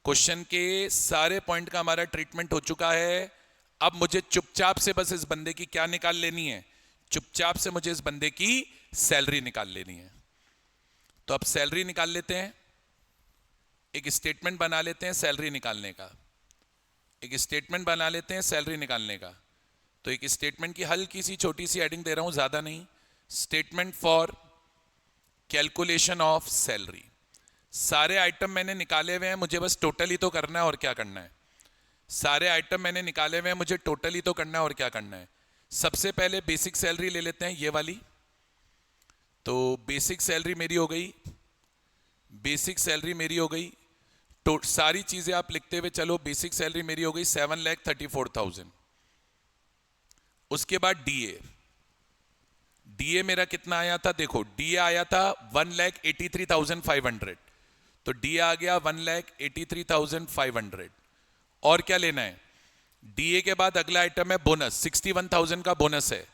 क्वेश्चन के सारे पॉइंट का हमारा ट्रीटमेंट हो चुका है। अब मुझे चुपचाप से बस इस बंदे की क्या निकाल लेनी है? चुपचाप से मुझे इस बंदे की सैलरी निकाल लेनी है। तो अब सैलरी निकाल लेते हैं, एक स्टेटमेंट बना लेते हैं सैलरी निकालने का। एक स्टेटमेंट बना लेते हैं सैलरी निकालने का। तो एक स्टेटमेंट की हल्की सी छोटी सी एडिंग दे रहा हूं, ज्यादा नहीं। Statement for calculation of salary. सारे आइटम मैंने निकाले हुए हैं, मुझे बस टोटल ही तो करना है और क्या करना है। सारे आइटम मैंने निकाले हुए हैं, मुझे टोटल ही तो करना है और क्या करना है। सबसे पहले बेसिक सैलरी ले लेते हैं, ये वाली। तो बेसिक सैलरी मेरी हो गई, बेसिक सैलरी मेरी हो गई। तो सारी चीजें आप लिखते हुए चलो। बेसिक सैलरी मेरी हो गई 7,34,000। उसके बाद डीए, डीए मेरा कितना आया था? देखो डीए आया था 1,83,500। तो डीए आ गया 1,83,500। और क्या लेना है? डीए के बाद अगला आइटम है बोनस, 61,000 का बोनस है,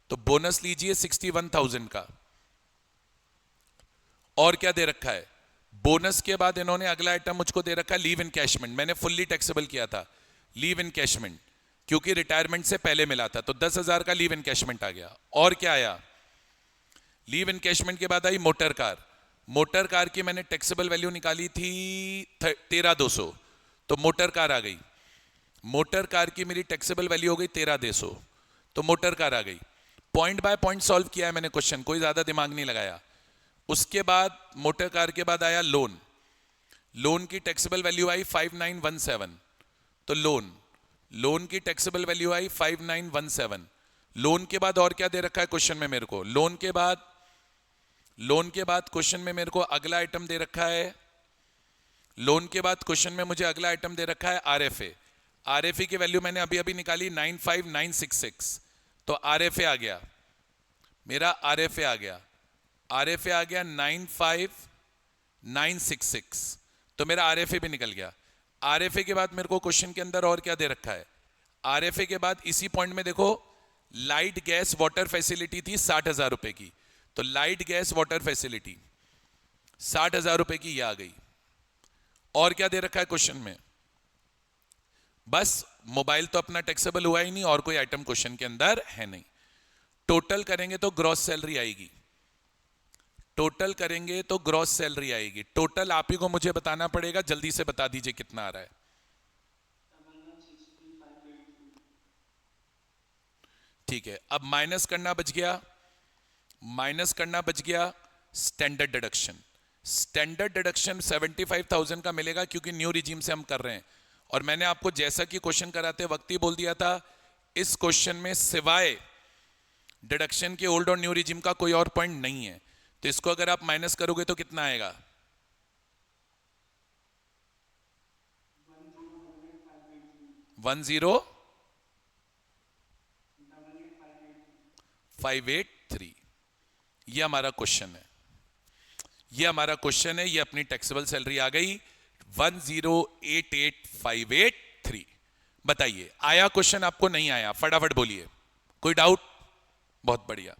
तो बोनस लीजिए 61,000 का। और क्या दे रखा है? बोनस के बाद इन्होंने अगला आइटम मुझको दे रखा है लीव इनकैशमेंट। मैंने फुल्ली टैक्सेबल किया था लीव इनकैशमेंट, क्योंकि रिटायरमेंट से पहले मिला था, तो 10,000 का लीव इनकैशमेंट आ गया। और क्या आया? लीव इनकैशमेंट के बाद आई मोटर कार। मोटर कार की मैंने टैक्सेबल वैल्यू निकाली थी 13,200, तो मोटर कार आ गई। मोटर कार की मेरी टैक्सेबल वैल्यू हो गई 13,200, तो मोटर कार आ गई। पॉइंट बाय पॉइंट सॉल्व किया है मैंने क्वेश्चन, कोई ज्यादा दिमाग नहीं लगाया। उसके बाद मोटर कार के बाद आया लोन। लोन की टैक्सेबल वैल्यू आई 5,917, तो लोन की टैक्सेबल वैल्यू आई 5,917। लोन के बाद और क्या दे रखा है क्वेश्चन में मेरे को? लोन के बाद क्वेश्चन में मेरे को अगला आइटम दे रखा है। लोन के बाद क्वेश्चन में मुझे अगला आइटम दे रखा है आरएफए। आरएफए की वैल्यू मैंने अभी अभी निकाली 95966, तो आरएफए आ गया मेरा, आरएफए आ गया 95966, तो मेरा आरएफए भी निकल गया। आरएफए के बाद मेरे को क्वेश्चन के अंदर और क्या दे रखा है? आरएफए के बाद इसी पॉइंट में देखो लाइट गैस वाटर फैसिलिटी थी 60,000 रुपए की, तो लाइट गैस वाटर फैसिलिटी 60,000 रुपए की ये आ गई। और क्या दे रखा है क्वेश्चन में? बस मोबाइल तो अपना टैक्सेबल हुआ ही नहीं, और कोई आइटम क्वेश्चन के अंदर है नहीं। टोटल करेंगे तो ग्रॉस सैलरी आएगी। टोटल करेंगे तो ग्रॉस सैलरी आएगी। टोटल आप ही को मुझे बताना पड़ेगा, जल्दी से बता दीजिए कितना आ रहा है। ठीक है, अब माइनस करना बच गया स्टैंडर्ड डिडक्शन। स्टैंडर्ड डिडक्शन 75,000 का मिलेगा, क्योंकि न्यू रिजीम से हम कर रहे हैं। और मैंने आपको जैसा कि क्वेश्चन कराते वक्त ही बोल दिया था, इस क्वेश्चन में सिवाय डिडक्शन के ओल्ड और न्यू रिजीम का कोई और पॉइंट नहीं है। तो इसको अगर आप माइनस करोगे तो कितना आएगा? 10,583। ये हमारा क्वेश्चन है, ये अपनी टैक्सेबल सैलरी आ गई 10,88,583। बताइए, आया क्वेश्चन आपको? नहीं आया? फटाफट बोलिए, कोई डाउट? बहुत बढ़िया।